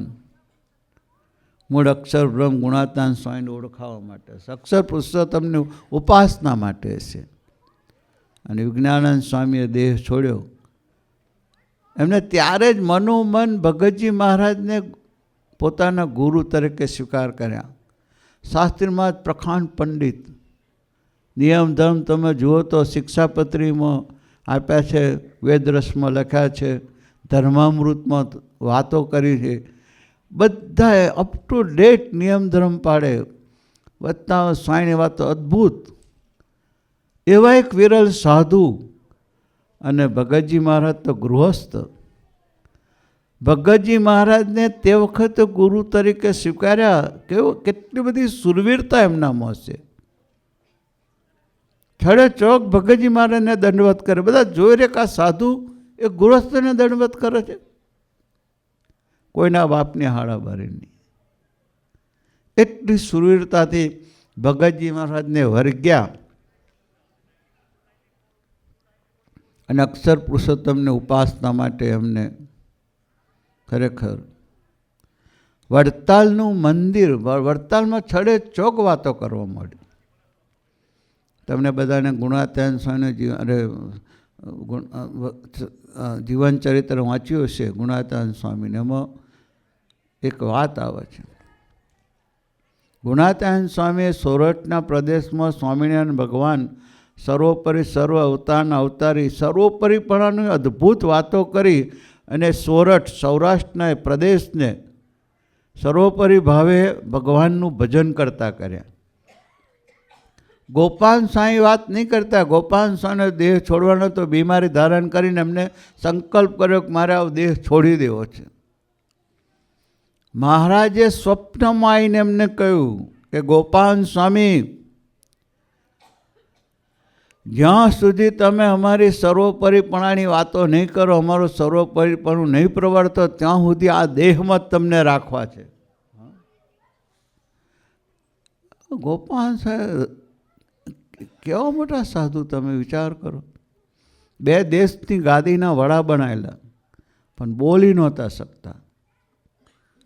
મૂળ અક્ષર બ્રહ્મ ગુણાતાન સ્વામીને ઓળખાવા માટે, અક્ષર પુરુષોત્તમની ઉપાસના માટે છે. અને વિજ્ઞાનંદ સ્વામીએ દેહ છોડ્યો એમને ત્યારે જ મનોમન ભગતજી મહારાજને પોતાના ગુરુ તરીકે સ્વીકાર કર્યા. શાસ્ત્રીમાં જ પ્રખાંડ પંડિત. નિયમ ધર્મ તમે જુઓ તો શિક્ષાપત્રીમાં આપ્યા છે, વેદરસમાં લખ્યા છે, ધર્મામૃતમાં વાતો કરી છે. બધાએ અપ ટુ ડેટ નિયમ ધર્મ પાડે. વત્તા સ્વાઈની વાતો અદ્ભુત. એવા એક વિરલ સાધુ. અને ભગતજી મહારાજ તો ગૃહસ્થ. ભગતજી મહારાજને તે વખતે ગુરુ તરીકે સ્વીકાર્યા. કેટલી બધી સુરવીરતા એમનામાં છે. છડે ચોક ભગતજી મહારાજને દંડવત કરે. બધા જોઈ રે કે આ સાધુ એ ગૃહસ્થને દંડવત કરે છે. કોઈના બાપની હાડાબારીની. એટલી સુરવીરતાથી ભગતજી મહારાજને વર્ગ્યા. અને અક્ષર પુરુષોત્તમની ઉપાસના માટે એમને ખરેખર વડતાલનું મંદિર, વડતાલમાં છડે ચોક વાતો કરવા માંડી. તમને બધાને ગુણાત્યાન સ્વામીને જીવન ચરિત્ર વાંચ્યું હશે ગુણાત્યાન સ્વામીને. એમાં એક વાત આવે છે. ગુણાત્યાન સ્વામીએ સોરઠના પ્રદેશમાં સ્વામિનારાયણ ભગવાન સર્વોપરી સર્વ અવતારના અવતારી સર્વોપરીપણાની અદ્ભુત વાતો કરી અને સોરઠ સૌરાષ્ટ્રના પ્રદેશને સર્વોપરી ભાવે ભગવાનનું ભજન કરતા કર્યા. ગોપાલ સ્વામી વાત નહીં કરતા. ગોપાલ સ્વામીનો દેહ છોડવાનો તો બીમારી ધારણ કરીને એમને સંકલ્પ કર્યો કે મારે આ દેહ છોડી દેવો છે. મહારાજે સ્વપ્નમાં આવીને એમને કહ્યું કે ગોપાલ સ્વામી, જ્યાં સુધી તમે અમારી સર્વોપરીપણાની વાતો નહીં કરો, અમારું સર્વોપરીપણું નહીં પ્રવર્તો, ત્યાં સુધી આ દેહમાં જ તમને રાખવા છે. ગોપાલ સાહેબ કેવા મોટા સાધુ, તમે વિચાર કરો. 2 દેશની ગાદીના વડા બનાવેલા પણ બોલી નહોતા શકતા.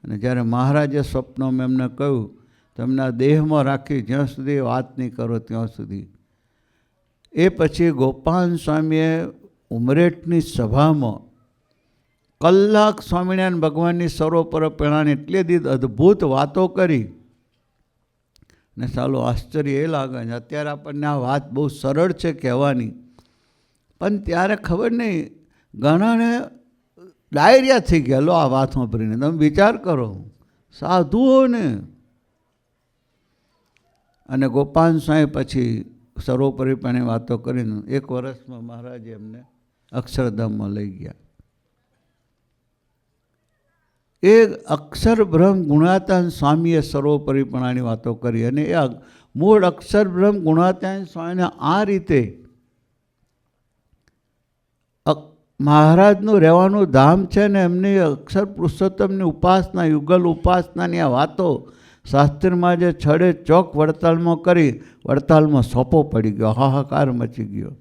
અને જ્યારે મહારાજે સ્વપ્નમાં એમને કહ્યું તમને આ દેહમાં રાખી જ્યાં સુધી વાત નહીં કરો ત્યાં સુધી. એ પછી ગોપાલ સ્વામીએ ઉમરેઠની સભામાં કલાક સ્વામિનારાયણ ભગવાનની સર્વોપરીપણાની એટલી બધી અદ્ભુત વાતો કરી. ને ચાલો આશ્ચર્ય એ લાગે છે અત્યારે આપણને આ વાત બહુ સરળ છે કહેવાની, પણ ત્યારે ખબર નહીં ઘણાને ડાયરિયા થઈ ગયા લો આ વાત સાંભળીને. તમે વિચાર કરો સાધુઓને. અને ગોપાલ સ્વામી પછી સર્વોપરીપણે વાતો કરીને 1 વર્ષમાં મહારાજે એમને અક્ષરધામમાં લઈ ગયા. એ અક્ષર બ્રહ્મ ગુણાત્યાન સ્વામીએ સર્વોપરીપણાની વાતો કરી. અને એ મૂળ અક્ષર બ્રહ્મ ગુણાત્યાન સ્વામીને આ રીતે મહારાજનું રહેવાનું ધામ છે ને એમની અક્ષર પુરુષોત્તમની ઉપાસના, યુગલ ઉપાસનાની આ વાતો શાસ્ત્રમાં જે છડે ચોક વડતાલમાં કરી, વડતાલમાં સોપો પડી ગયો, હાહાકાર મચી ગયો.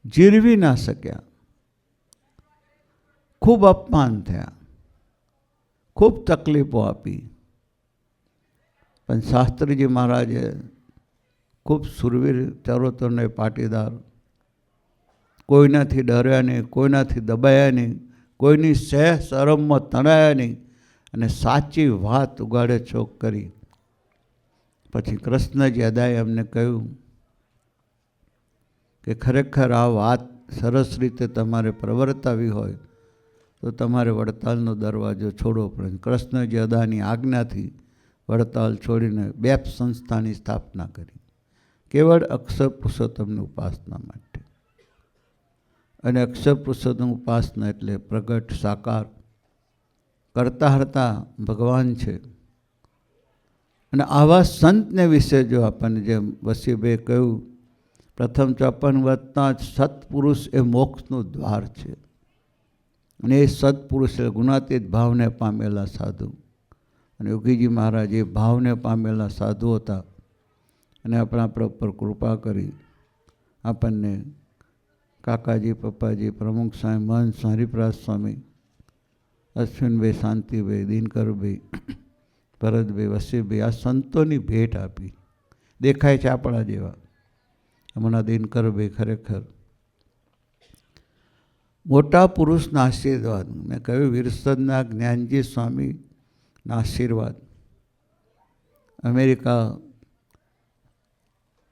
જીરવી ના શક્યા. ખૂબ અપમાન થયા, ખૂબ તકલીફો આપી. પણ શાસ્ત્રીજી મહારાજે ખૂબ સુરવીર, ચરોતરને પાટીદાર, કોઈનાથી ડર્યા નહીં, કોઈનાથી દબાયા નહીં, કોઈની સહેજ શરમમાં તણાયા નહીં અને સાચી વાત ઉગાડે ચોક કરી. પછી કૃષ્ણજી અદાએ એમને કહ્યું કે ખરેખર આ વાત સરસ રીતે તમારે પ્રવર્તાવી હોય તો તમારે વડતાલનો દરવાજો છોડવો પડે. કૃષ્ણજી અદાની આજ્ઞાથી વડતાલ છોડીને બેપ સંસ્થાની સ્થાપના કરી, કેવળ અક્ષર પુરુષોત્તમની ઉપાસના માટે. અને અક્ષર પુરુષોત્તમ ઉપાસના એટલે પ્રગટ સાકાર કરતા હરતા ભગવાન છે. અને આવા સંતને વિશે જો આપણને જેમ વસીભાઈએ કહ્યું, પ્રથમ 54 વર્ષના સત્પુરુષ એ મોક્ષનું દ્વાર છે. અને એ સત્પુરુષ ગુણાતીત ભાવને પામેલા સાધુ. અને યોગીજી મહારાજ એ ભાવને પામેલા સાધુ હતા. અને આપણા પર કૃપા કરી આપણને કાકાજી, પપ્પાજી, પ્રમુખ સ્વામી, મહંત હરિપ્રાસ સ્વામી, અશ્વિનભાઈ, શાંતિભાઈ, દિનકરભાઈ, ભરતભાઈ, વસીભાઈ આ સંતોની ભેટ આપી. દેખાય છે આપણા જેવા. હમણાં દિનકરભાઈ ખરેખર મોટા પુરુષના આશીર્વાદ, મેં કહ્યું વિરસદના જ્ઞાનજી સ્વામીના આશીર્વાદ, અમેરિકા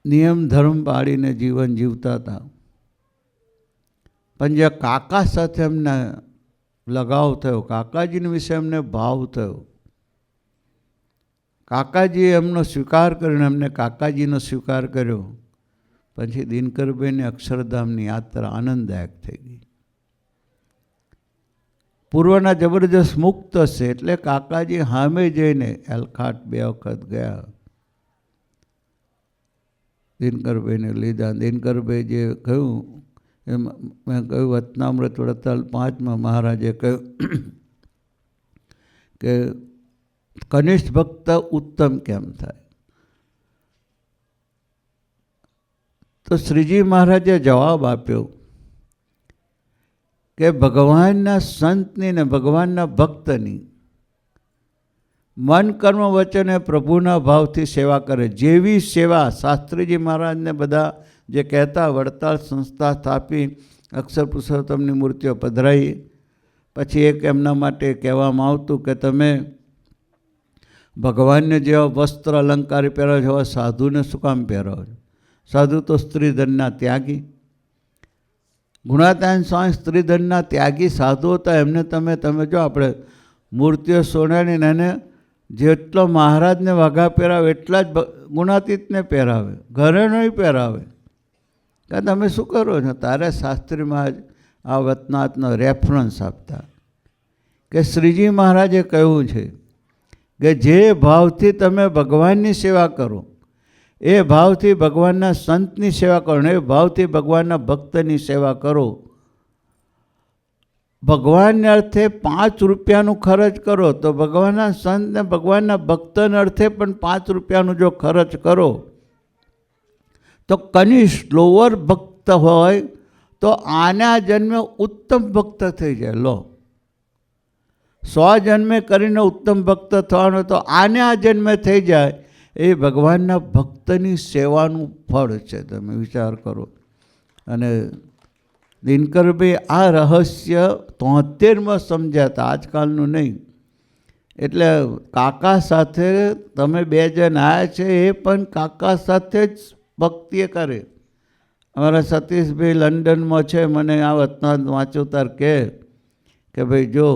નિયમ ધર્મ પાડીને જીવન જીવતા હતા, પણ જે કાકા સાથે એમને લગાવ થયો, કાકાજીને વિશે એમને ભાવ થયો, કાકાજીએ એમનો સ્વીકાર કર્યો, એમને કાકાજીનો સ્વીકાર કર્યો, પછી દિનકરભાઈને અક્ષરધામની યાત્રા આનંદદાયક થઈ ગઈ. પૂર્વના જબરજસ્ત મુક્ત છે એટલે કાકાજી સામે જઈને એલખાટ 2 વખત ગયા, દિનકરભાઈને લીધા. દિનકરભાઈ જે કહ્યું એમ મેં કહ્યું વતનામૃત વડતાલ 5માં મહારાજે કહ્યું કે કનિષ્ઠ ભક્ત ઉત્તમ કેમ થાય? તો શ્રીજી મહારાજે જવાબ આપ્યો કે ભગવાનના સંતની ને ભગવાનના ભક્તની મન કર્મ વચને પ્રભુના ભાવથી સેવા કરે, જેવી સેવા શાસ્ત્રીજી મહારાજને બધા જે કહેતા, વડતાલ સંસ્થા સ્થાપી, અક્ષર પુરુષોત્તમની મૂર્તિઓ પધરાઈ, પછી એક એમના માટે કહેવામાં આવતું કે તમે ભગવાનને જેવા વસ્ત્ર અલંકાર પહેરો છો એવા સાધુને શું કામ પહેરો છો? સાધુ તો સ્ત્રીધનના ત્યાગી. ગુણાતાન સ્વામી સ્ત્રીધનના ત્યાગી સાધુ હતા, એમને તમે જો આપણે મૂર્તિઓ સોનાની એને જેટલો મહારાજને વાઘા પહેરાવે એટલા જ ગુણાતીતને પહેરાવે, ઘરે નહીં પહેરાવે. કે તમે શું કરો છો? તારે શાસ્ત્રીમાં જ આ વતનાથનો રેફરન્સ આપતા કે શ્રીજી મહારાજે કહ્યું છે કે જે ભાવથી તમે ભગવાનની સેવા કરો, એ ભાવથી ભગવાનના સંતની સેવા કરો, એ ભાવથી ભગવાનના ભક્તની સેવા કરો. ભગવાનને અર્થે 5 રૂપિયાનું ખર્ચ કરો તો ભગવાનના સંતને ભગવાનના ભક્તને અર્થે પણ 5 રૂપિયાનું જો ખર્ચ કરો તો કનિષ્ઠ લોઅર ભક્ત હોય તો આના જન્મે ઉત્તમ ભક્ત થઈ જાય. લો 100 જન્મે કરીને ઉત્તમ ભક્ત થવાનો તો આને આ જન્મે થઈ જાય. એ ભગવાનના ભક્તની સેવાનું ફળ છે. તમે વિચાર કરો. અને દિનકરભાઈ આ રહસ્ય 73માં સમજ્યા હતા, આજકાલનું નહીં. એટલે કાકા સાથે તમે 2 જણ આવ્યા છે, એ પણ કાકા સાથે જ ભક્તિએ કરે. અમારા સતીશભાઈ લંડનમાં છે, મને આ વતનાથ વાંચો તાર કે ભાઈ જો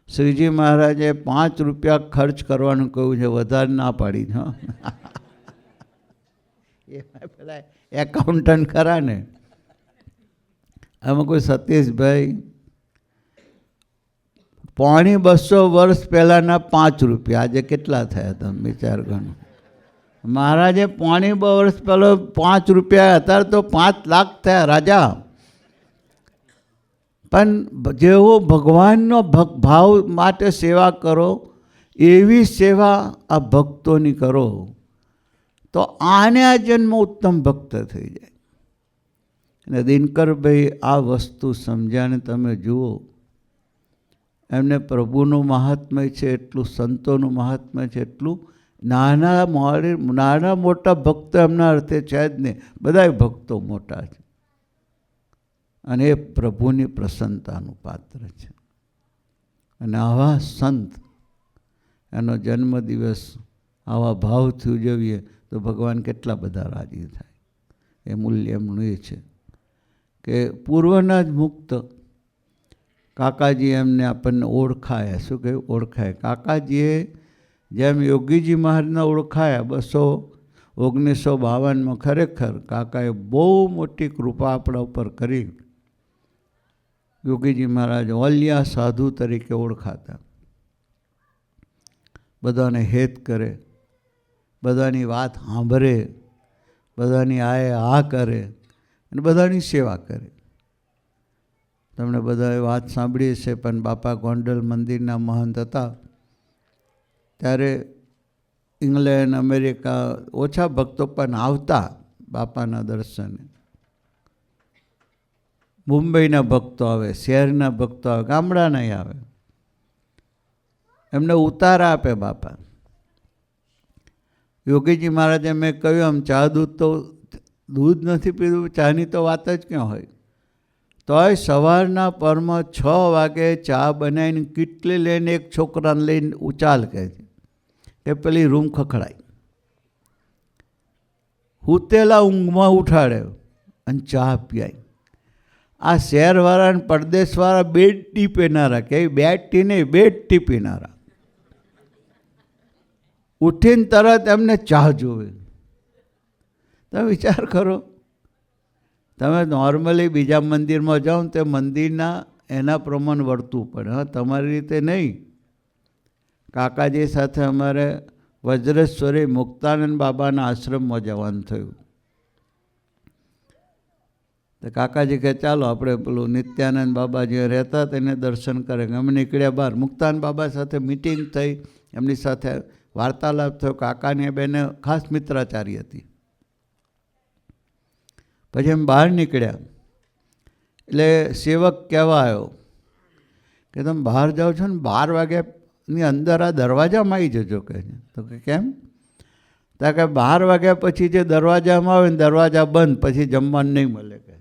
શ્રીજી મહારાજે 5 રૂપિયા ખર્ચ કરવાનું કહ્યું છે, વધારે ના પાડી. એ પેલા એકાઉન્ટન્ટ ખરા ને, આમાં કોઈ સતીશભાઈ 250 વર્ષ પહેલાંના 5 રૂપિયા આજે કેટલા થયા? તમે વિચાર કરો. મહારાજે 250 વર્ષ પહેલાં 5 રૂપિયા, અત્યારે તો 5 લાખ થયા રાજા. પણ જેવો ભગવાનનો ભાવ માટે સેવા કરો એવી સેવા આ ભક્તોની કરો તો આને આ જન્મ ઉત્તમ ભક્ત થઈ જાય. અને દિનકરભાઈ આ વસ્તુ સમજ્યાને તમે જુઓ, એમને પ્રભુનું મહાત્મ્ય છે એટલું, સંતોનું મહાત્મ્ય છે એટલું, નાના મોટા ભક્તો એમના અર્થે છે જ નહીં, બધાય ભક્તો મોટા છે. અને એ પ્રભુની પ્રસન્નતાનું પાત્ર છે. અને આવા સંત એનો જન્મદિવસ આવા ભાવથી ઉજવીએ તો ભગવાન કેટલા બધા રાજી થાય. એ મૂલ્ય એમનું એ છે કે પૂર્વના જ મુક્ત કાકાજી એમને આપણને ઓળખાયા. શું કહ્યું? ઓળખાય. કાકાજીએ જેમ યોગીજી મહારાજના ઓળખાયા 1952માં, ખરેખર કાકાએ બહુ મોટી કૃપા આપણા ઉપર કરી. યોગીજી મહારાજ ઓલિયા સાધુ તરીકે ઓળખાતા, બધાને હેત કરે, બધાની વાત સાંભળે, બધાની આ કરે અને બધાની સેવા કરે. તમને બધાએ વાત સાંભળી છે, પણ બાપા ગોંડલ મંદિરના મહંત હતા ત્યારે ઇંગ્લેન્ડ, અમેરિકા ઓછા ભક્તો પણ આવતા બાપાના દર્શને. મુંબઈના ભક્તો આવે, શહેરના ભક્તો આવે, ગામડાના આવે. એમને ઉતારા આપે બાપા. યોગીજી મહારાજે મેં કહ્યું, આમ ચા દૂધ તો દૂધ નથી પીધું, ચાની તો વાત જ ક્યાં હોય. તોય સવારના પરમાં 6 વાગે ચા બનાવીને કેટલી લઈને એક છોકરાને લઈને ઉચાલ કહે છે કે પેલી રૂમ ખખડાય, હુતેલા ઊંઘમાં ઉઠાડે અને ચા પીવાય. આ શહેરવાળા પરદેશવાળા બેડ ટી પીનારા, કે બેડ ટી નહીં, બેડ ટી પીનારા, ઉઠીને તરત એમને ચા જોવે. તમે વિચાર કરો, તમે નોર્મલી બીજા મંદિરમાં જાઓ ને તે મંદિરના એના પ્રમાણે વર્તવું પડે. હા, તમારી રીતે નહીં. કાકાજી સાથે અમારે વજ્રેશ્વરી મુક્તાનંદ બાબાના આશ્રમમાં જવાનું થયું. તો કાકાજી કહે ચાલો આપણે પેલું નિત્યાનંદ બાબા જે રહેતા તેને દર્શન કરે. અમે નીકળ્યા બહાર. મુક્તાનંદ બાબા સાથે મિટિંગ થઈ, એમની સાથે વાર્તાલાપ થયો. કાકાની બેને ખાસ મિત્રાચારી હતી. પછી એમ બહાર નીકળ્યા એટલે સેવક કહેવા આવ્યો કે તમે બહાર જાઓ છો ને 12 વાગ્યાની અંદર આ દરવાજામાં આવી જજો કહે છે. તો કે કેમ? તો કે 12 વાગ્યા પછી જે દરવાજામાં આવે ને દરવાજા બંધ, પછી જમવાનું નહીં મળે કહે.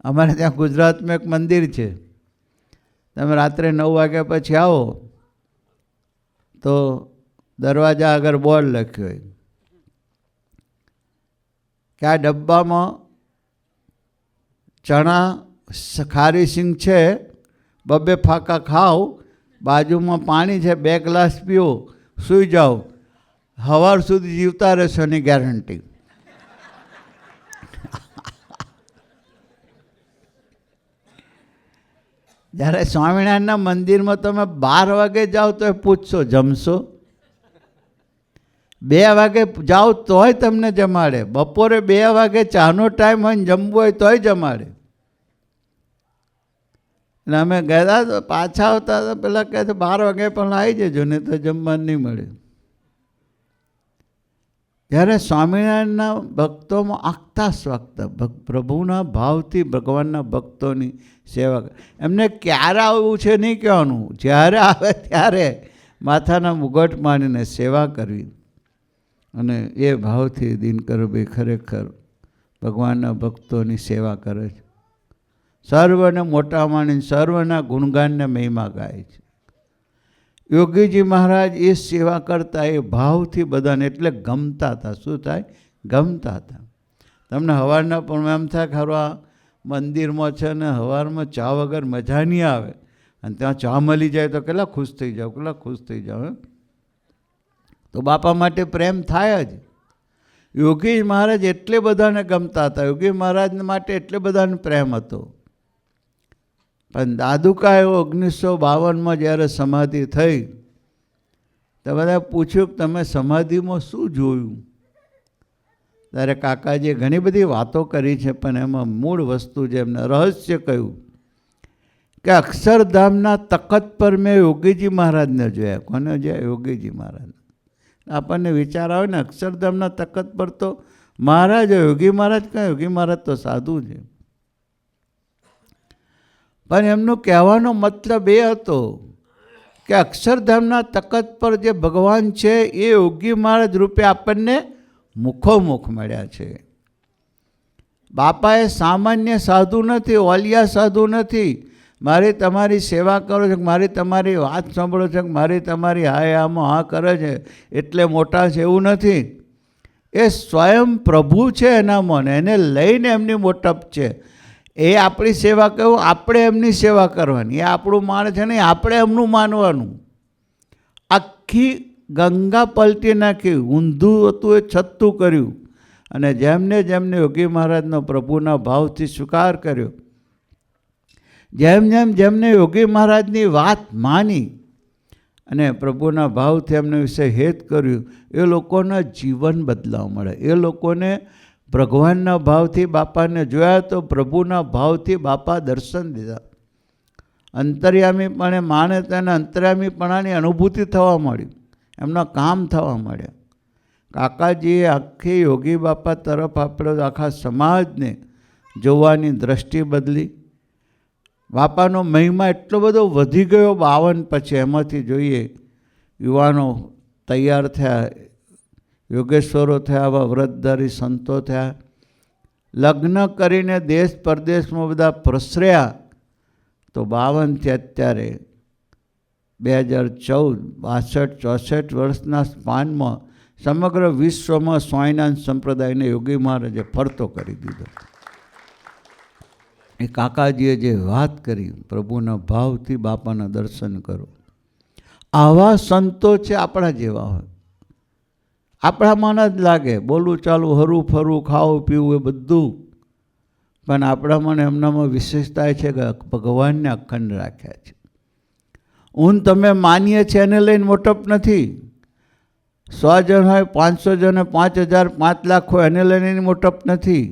અમારે ત્યાં ગુજરાતમાં એક મંદિર છે, તમે રાત્રે 9 વાગ્યા પછી આવો તો દરવાજા આગળ બોર્ડ લખ્યું હોય કે આ ડબ્બામાં ચણા ખારી સિંગ છે, 2 ફાંકા ખાઓ, બાજુમાં પાણી છે, 2 ગ્લાસ પીઓ, સૂઈ જાઓ, સવાર સુધી જીવતા રહેશો એની ગેરંટી. જ્યારે સ્વામિનારાયણના મંદિરમાં તમે 12 વાગે જાઓ તો પૂછશો જમશો? 2 વાગે જાઓ તોય તમને જમાડે. બપોરે 2 વાગે ચાનો ટાઈમ હોય ને જમવું હોય તોય જમાડે. અને અમે ગયા તો પાછા આવતા તો પેલા કહે 12 વાગે પણ આવી જજો ને તો જમવાનું નહીં મળે. જ્યારે સ્વામિનારાયણના ભક્તોમાં આગતા સ્વાગતા પ્રભુના ભાવથી ભગવાનના ભક્તોની સેવા કરે. એમને ક્યારે આવવું છે નહીં કહેવાનું, જ્યારે આવે ત્યારે માથાના મુગટ માનીને સેવા કરવી. અને એ ભાવથી દિનકરભાઈ ખરેખર ભગવાનના ભક્તોની સેવા કરે છે. સર્વને મોટા માણીને સર્વના ગુણગાનને મહિમા ગાય છે. યોગીજી મહારાજ એ સેવા કરતા એ ભાવથી બધાને, એટલે ગમતા હતા. શું થાય? ગમતા હતા. તમને સવારના પણ એમ થાય ખરો આ મંદિરમાં છે ને સવારમાં ચા વગર મજા નહીં આવે, અને ત્યાં ચા મળી જાય તો કેટલા ખુશ થઈ જાઓ, કેટલા ખુશ થઈ જાઓ. તો બાપા માટે પ્રેમ થાય જ. યોગી મહારાજ એટલે બધાને ગમતા હતા, યોગી મહારાજ માટે એટલે બધાને પ્રેમ હતો. પણ દાદુકાએ 1952માં જ્યારે સમાધિ થઈ તો બધા પૂછ્યું કે તમે સમાધિમાં શું જોયું? ત્યારે કાકાજીએ ઘણી બધી વાતો કરી છે, પણ એમાં મૂળ વસ્તુ જે એમને રહસ્ય કહ્યું કે અક્ષરધામના તખત પર મેં યોગીજી મહારાજને જોયા. કોને જોયા? યોગીજી મહારાજ. આપણને વિચાર આવે ને અક્ષરધામના તખત પર તો મહારાજ, યોગી મહારાજ કાં? યોગી મહારાજ તો સાધુ છે. પણ એમનું કહેવાનો મતલબ એ હતો કે અક્ષરધામના તખત પર જે ભગવાન છે એ યોગી મહારાજ રૂપે આપણને મુખોમુખ મળ્યા છે. બાપાએ સામાન્ય સાધુ નથી, ઓલિયા સાધુ નથી. મારી તમારી સેવા કરો છો, મારી તમારી વાત સાંભળો છો, મારી તમારી હાય આમાં હા કરે છે એટલે મોટા છે એવું નથી. એ સ્વયં પ્રભુ છે એનામાં, એને લઈને એમની મોટપ છે. એ આપણી સેવા કહું, આપણે એમની સેવા કરવાની. એ આપણું માન છે નહીં, આપણે એમનું માનવાનું. આખી ગંગા પલટી નાખી, ઊંધું હતું એ છત્તું કર્યું. અને જેમને જેમને યોગી મહારાજનો પ્રભુના ભાવથી સ્વીકાર કર્યો, જેમને યોગી મહારાજની વાત માની અને પ્રભુના ભાવથી એમને વિશે હેત કર્યું, એ લોકોના જીવન બદલાવ મળે. એ લોકોને ભગવાનના ભાવથી બાપાને જોયા તો પ્રભુના ભાવથી બાપા દર્શન દીધા. અંતર્યામીપણે માને તેને અંતર્યામીપણાની અનુભૂતિ થવા મળી, એમના કામ થવા મળ્યા. કાકાજીએ આખી યોગી બાપા તરફ આપણે આખા સમાજને જોવાની દૃષ્ટિ બદલી. બાપાનો મહિમા એટલો બધો વધી ગયો 52 પછી. એમાંથી જોઈએ યુવાનો તૈયાર થયા, યોગેશ્વરો થયા, આવા વ્રતધારી સંતો થયા. લગ્ન કરીને દેશ પરદેશમાં બધા પ્રસર્યા તો 52થી અત્યારે 2014, 62, 64 વર્ષના સ્પાનમાં સમગ્ર વિશ્વમાં સ્વામિનારાયણ સંપ્રદાયને યોગી મહારાજે ફરતો કરી દીધો. એ કાકાજીએ જે વાત કરી, પ્રભુના ભાવથી બાપાના દર્શન કરો. આવા સંતો છે આપણા જેવા હોય. આપણામાં જ લાગે બોલું ચાલું, હરું ફરવું, ખાવું પીવું એ બધું, પણ આપણામાં એમનામાં વિશેષતા છે કે ભગવાનને અખંડ રાખ્યા છે. હું તમે માનીએ છીએ એને લઈને મોટપ નથી. 100 જણ હોય, 500 જણ હોય, 5000, 5 લાખ હોય, એને લઈને એની મોટપ નથી.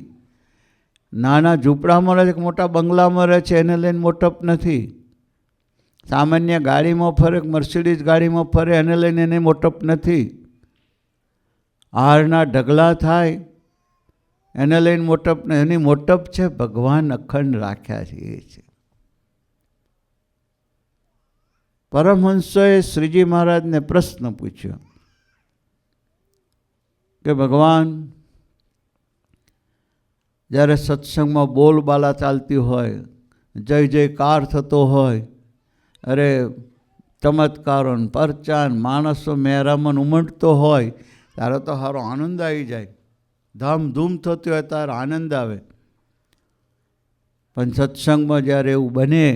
નાના ઝૂંપડામાં રહે છે, મોટા બંગલામાં રહે છે, એને લઈને મોટપ નથી. સામાન્ય ગાડીમાં ફરે, મર્સિડીઝ ગાડીમાં ફરે, એને લઈને એને મોટપ નથી. હારના ઢગલા થાય એને લઈને મોટપ ને, એની મોટપ છે ભગવાન અખંડ રાખ્યા છે એ છે. પરમહંસોએ શ્રીજી મહારાજને પ્રશ્ન પૂછ્યો કે ભગવાન, જ્યારે સત્સંગમાં બોલબાલા ચાલતી હોય, જય જયકાર થતો હોય, અરે ચમત્કારો પરચાન માણસો મેરામન ઉમટતો હોય, ત્યારે તો સારો આનંદ આવી જાય. ધામધૂમ થતી હોય ત્યારે આનંદ આવે. પણ સત્સંગમાં જ્યારે એવું બને,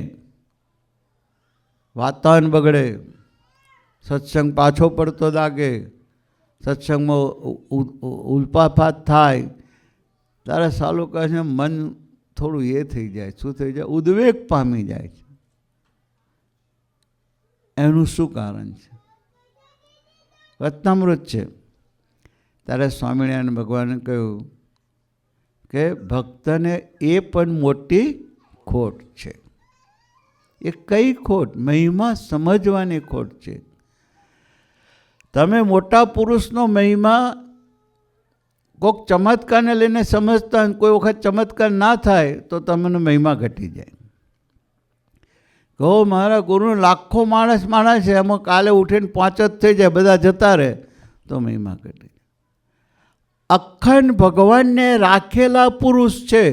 વાતાવરણ બગડે, સત્સંગ પાછો પડતો લાગે, સત્સંગમાં ઉલ્પાફાત થાય, ત્યારે સાલું કહે છે મન થોડું એ થઈ જાય. શું થઈ જાય? ઉદ્વેગ પામી જાય છે. એનું શું કારણ છે? વચનામૃત છે. ત્યારે સ્વામિનારાયણ ભગવાને કહ્યું કે ભક્તને એ પણ મોટી ખોટ છે. એ કઈ ખોટ? મહિમા સમજવાની ખોટ છે. તમે મોટા પુરુષનો મહિમા કોઈક ચમત્કારને લઈને સમજતા, કોઈ વખત ચમત્કાર ના થાય તો તમને મહિમા ઘટી જાય. કહો મારા ગુરુને લાખો માણસ છે, એમાં કાલે ઉઠીને 5 જ થઈ જાય, બધા જતા રહે તો મહિમા ઘટી. અખંડ ભગવાનને રાખેલા પુરુષ છે.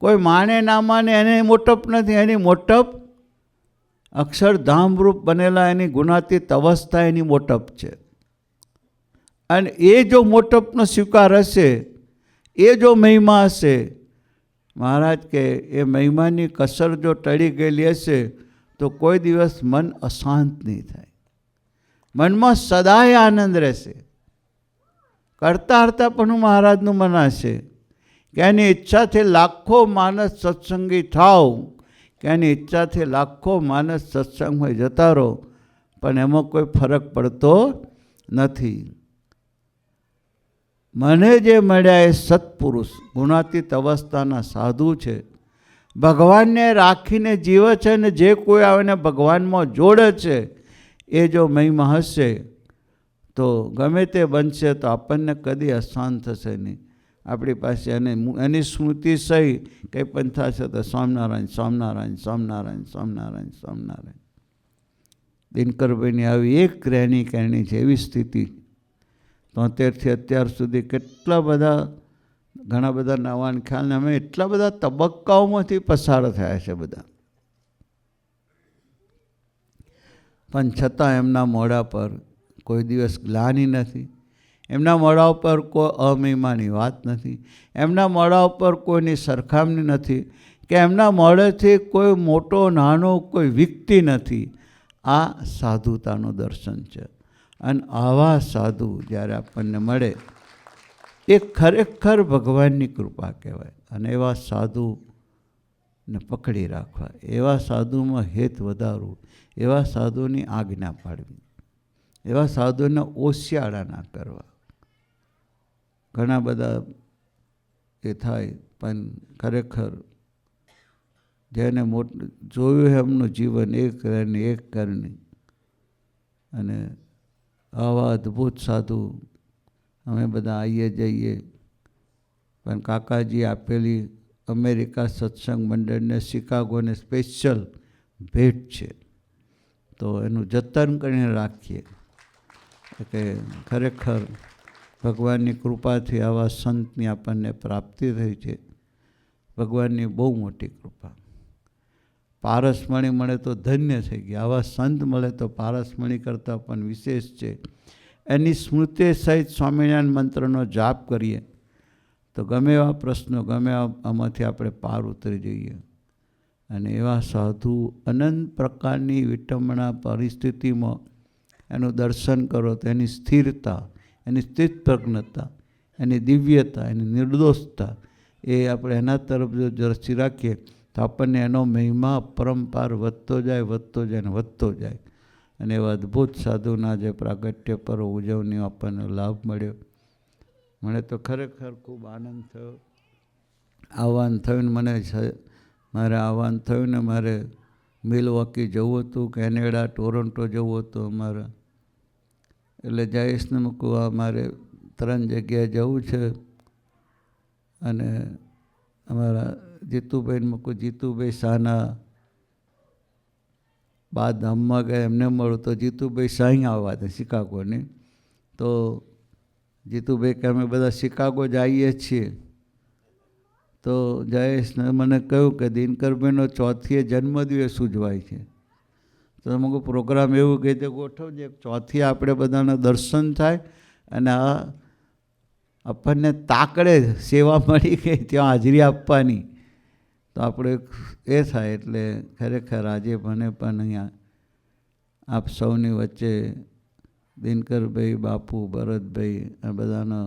કોઈ માને ના માને એને મોટપ નથી. એની મોટપ અક્ષરધામરૂપ બનેલા એની ગુણાતીત અવસ્થા એની મોટપ છે. અને એ જો મોટપનો સ્વીકાર હશે, એ જો મહિમા હશે, મહારાજ કે એ મહિમાની કસર જો ટળી ગયેલી હશે તો કોઈ દિવસ મન અશાંત નહીં થાય. મનમાં સદાય આનંદ રહેશે. કરતા હરતા પણ મહારાજનું મન હશે કે એની ઈચ્છાથી લાખો માણસ સત્સંગી થાવ, કે એની ઈચ્છાથી લાખો માણસ સત્સંગમાં જતા રહો, પણ એમાં કોઈ ફરક પડતો નથી. મને જે મળ્યા એ સત્પુરુષ, ગુણાતીત અવસ્થાના સાધુ છે, ભગવાનને રાખીને જીવે છે, અને જે કોઈ આવે ને ભગવાનમાં જોડે છે, એ જો મહિમા હશે તો ગમે તે બનશે તો આપણને કદી અશાંત થશે નહીં. આપણી પાસે એની સ્મૃતિ સહી કંઈ પણ થશે તો સ્વામિનારાયણ સ્વામિનારાયણ સ્વામિનારાયણ સ્વામિનારાયણ સ્વામિનારાયણ. દિનકરભાઈની આવી એક રહેણી કહેણી છે, એવી સ્થિતિ. 73થી અત્યાર સુધી કેટલા બધા, ઘણા બધા નવાન ખ્યાલને અમે એટલા બધા તબક્કાઓમાંથી પસાર થયા છે બધા, પણ છતાં એમના મોઢા પર કોઈ દિવસ ગ્લાનિ નથી. એમના મોઢા ઉપર કોઈ અમહિમાની વાત નથી. એમના મોઢા ઉપર કોઈની સરખામણી નથી, કે એમના મોઢેથી કોઈ મોટો નાનો કોઈ વ્યક્તિ નથી. આ સાધુતાનું દર્શન છે. અને આવા સાધુ જ્યારે આપણને મળે એ ખરેખર ભગવાનની કૃપા કહેવાય. અને એવા સાધુને પકડી રાખવા, એવા સાધુમાં હેત વધારવું, એવા સાધુની આજ્ઞા પાડવી, એવા સાધુને ઓશિયાળા ના કરવા. ઘણા બધા એ થાય, પણ ખરેખર જેને જોયું એમનું જીવન એક રહેને એક કરણી, અને આવા અદ્ભુત સાધુ અમે બધા આવીએ જઈએ. પણ કાકાજી આપેલી અમેરિકા સત્સંગ મંડળને, શિકાગોને સ્પેશિયલ ભેટ છે, તો એનું જતન કરીને રાખીએ. કે ખરેખર ભગવાનની કૃપાથી આવા સંતની આપણને પ્રાપ્તિ થઈ છે. ભગવાનની બહુ મોટી કૃપા. પારસમણી મળે તો ધન્ય થઈ ગયા. આવા સંત મળે તો પારસમણી કરતાં પણ વિશેષ છે. એની સ્મૃતિ સહિત સ્વામિનારાયણ મંત્રનો જાપ કરીએ તો ગમે એવા પ્રશ્નો, ગમે આમાંથી આપણે પાર ઉતરી જઈએ. અને એવા સાધુ અનંત પ્રકારની વિટંબણા પરિસ્થિતિમાં એનું દર્શન કરો તો એની સ્થિરતા, એની સ્થિતપ્રજ્ઞતા, એની દિવ્યતા, એની નિર્દોષતા, એ આપણે એના તરફ જો દ્રષ્ટિ રાખીએ તો આપણને એનો મહિમા પરંપાર વધતો જાય, વધતો જાય ને વધતો જાય. અને એવા અદ્ભુત સાધુના જે પ્રાગટ્ય પર ઉજવણીઓ આપણને લાભ મળ્યો. મને તો ખરેખર ખૂબ આનંદ થયો. આહ્વાન થયું ને મારે આહ્વાન થયું ને મારે મિલવોકી જવું હતું, કેનેડા, ટોરન્ટો જવું હતું અમારે. એટલે જયેશને મૂકવા મારે 3 જગ્યાએ જવું છે. અને અમારા જીતુભાઈને મૂકું, જીતુભાઈ શાહના બાદ ધામમાં ગયા, એમને મળું તો જીતુભાઈ સાંઈ આવવા હતા શિકાગોની. તો જીતુભાઈ કે અમે બધા શિકાગો જઈએ છીએ. તો જયેશને મને કહ્યું કે દિનકરભાઈનો 4મીએ જન્મદિવસ ઉજવાય છે. તો અમુક પ્રોગ્રામ એવું કહે તે ગોઠવજે, 4મીએ આપણે બધાના દર્શન થાય અને આ આપણને તાકડે સેવા મળી ગઈ ત્યાં હાજરી આપવાની, તો આપણે એ થાય. એટલે ખરેખર આજે મને પણ અહીંયા આપ સૌની વચ્ચે દિનકરભાઈ, બાપુ, ભરતભાઈ આ બધાનો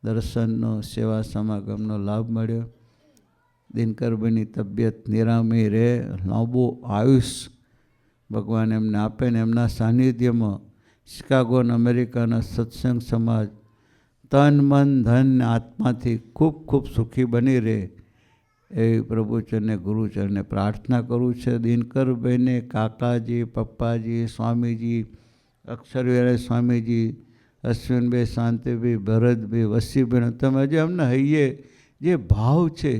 દર્શનનો, સેવા સમાગમનો લાભ મળ્યો. દિનકરભાઈની તબિયત નિરામી રહે, લાંબુ આયુષ ભગવાન એમને આપે ને એમના સાનિધ્યમાં શિકાગો અને અમેરિકાના સત્સંગ સમાજ તન, મન, ધન, આત્માથી ખૂબ ખૂબ સુખી બની રહે એવી પ્રભુચરણે, ગુરુચરણે પ્રાર્થના કરું છે. દિનકરભાઈને, કાકાજી, પપ્પાજી, સ્વામીજી, અક્ષરવિહારી સ્વામીજી, અશ્વિનભાઈ, શાંતિભાઈ, ભરતભાઈ, વસીભાઈ, તમે જે અમને હૈયે જે ભાવ છે,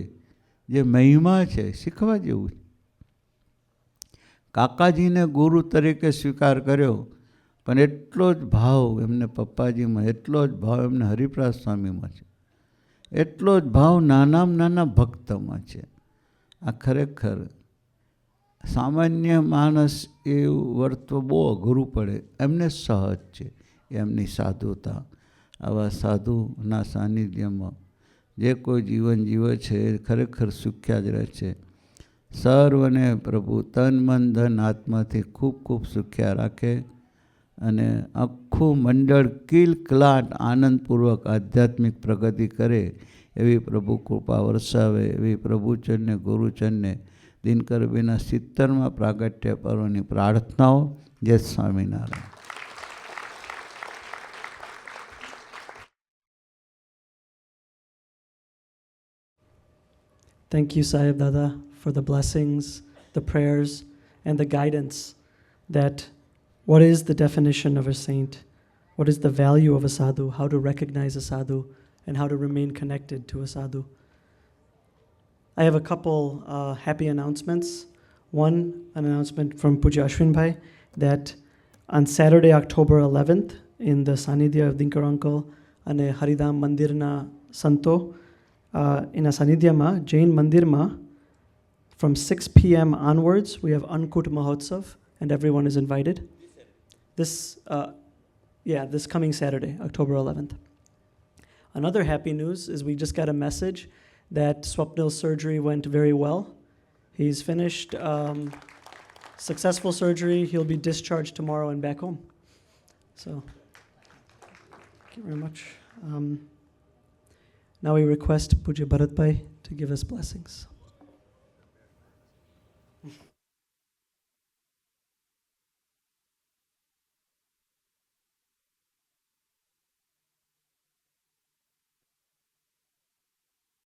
જે મહિમા છે, શીખવા જેવું. કાકાજીને ગુરુ તરીકે સ્વીકાર કર્યો, પણ એટલો જ ભાવ એમને પપ્પાજીમાં, એટલો જ ભાવ એમને હરિપ્રાસ સ્વામીમાં છે, એટલો જ ભાવ નાનામાં નાના ભક્તમાં છે. આ ખરેખર સામાન્ય માણસ એવું વર્તવું બહુ અઘરું પડે, એમને સહજ છે એમની સાધુતા. આવા સાધુના સાનિધ્યમાં જે કોઈ જીવન જીવે છે એ ખરેખર સુખ્યા જ રહે છે. સર્વને પ્રભુ તન, મન, ધન, આત્માથી ખૂબ ખૂબ સુખ્યા રાખે અને આખું મંડળ કિલકલાટ આનંદપૂર્વક આધ્યાત્મિક પ્રગતિ કરે એવી પ્રભુ કૃપા વરસાવે એવી પ્રભુચરણે, ગુરુચરણે દિનકરભાઈના 70મા પ્રાગટ્ય પર્વની પ્રાર્થનાઓ. જય Swaminarayan. Thank you, Sahib Dada, for the blessings, the prayers, and the guidance that what is the definition of a saint, what is the value of a sadhu, how to recognize a sadhu, and how to remain connected to a sadhu. I have a couple happy announcements. One, an announcement from Puja Ashwin Bhai that on Saturday, October 11th, in the Sanidhya of Dinkar Uncle and Haridham Mandirna Santo, in a Sanidhya ma, Jain Mandir ma, from 6 p.m. onwards, we have Ankut Mahotsav, and everyone is invited. This coming Saturday, October 11th. Another happy news is we just got a message that Swapnil's surgery went very well. He's finished successful surgery. He'll be discharged tomorrow and back home. So, thank you very much. Now we request Puja Bharat Bhai to give us blessings.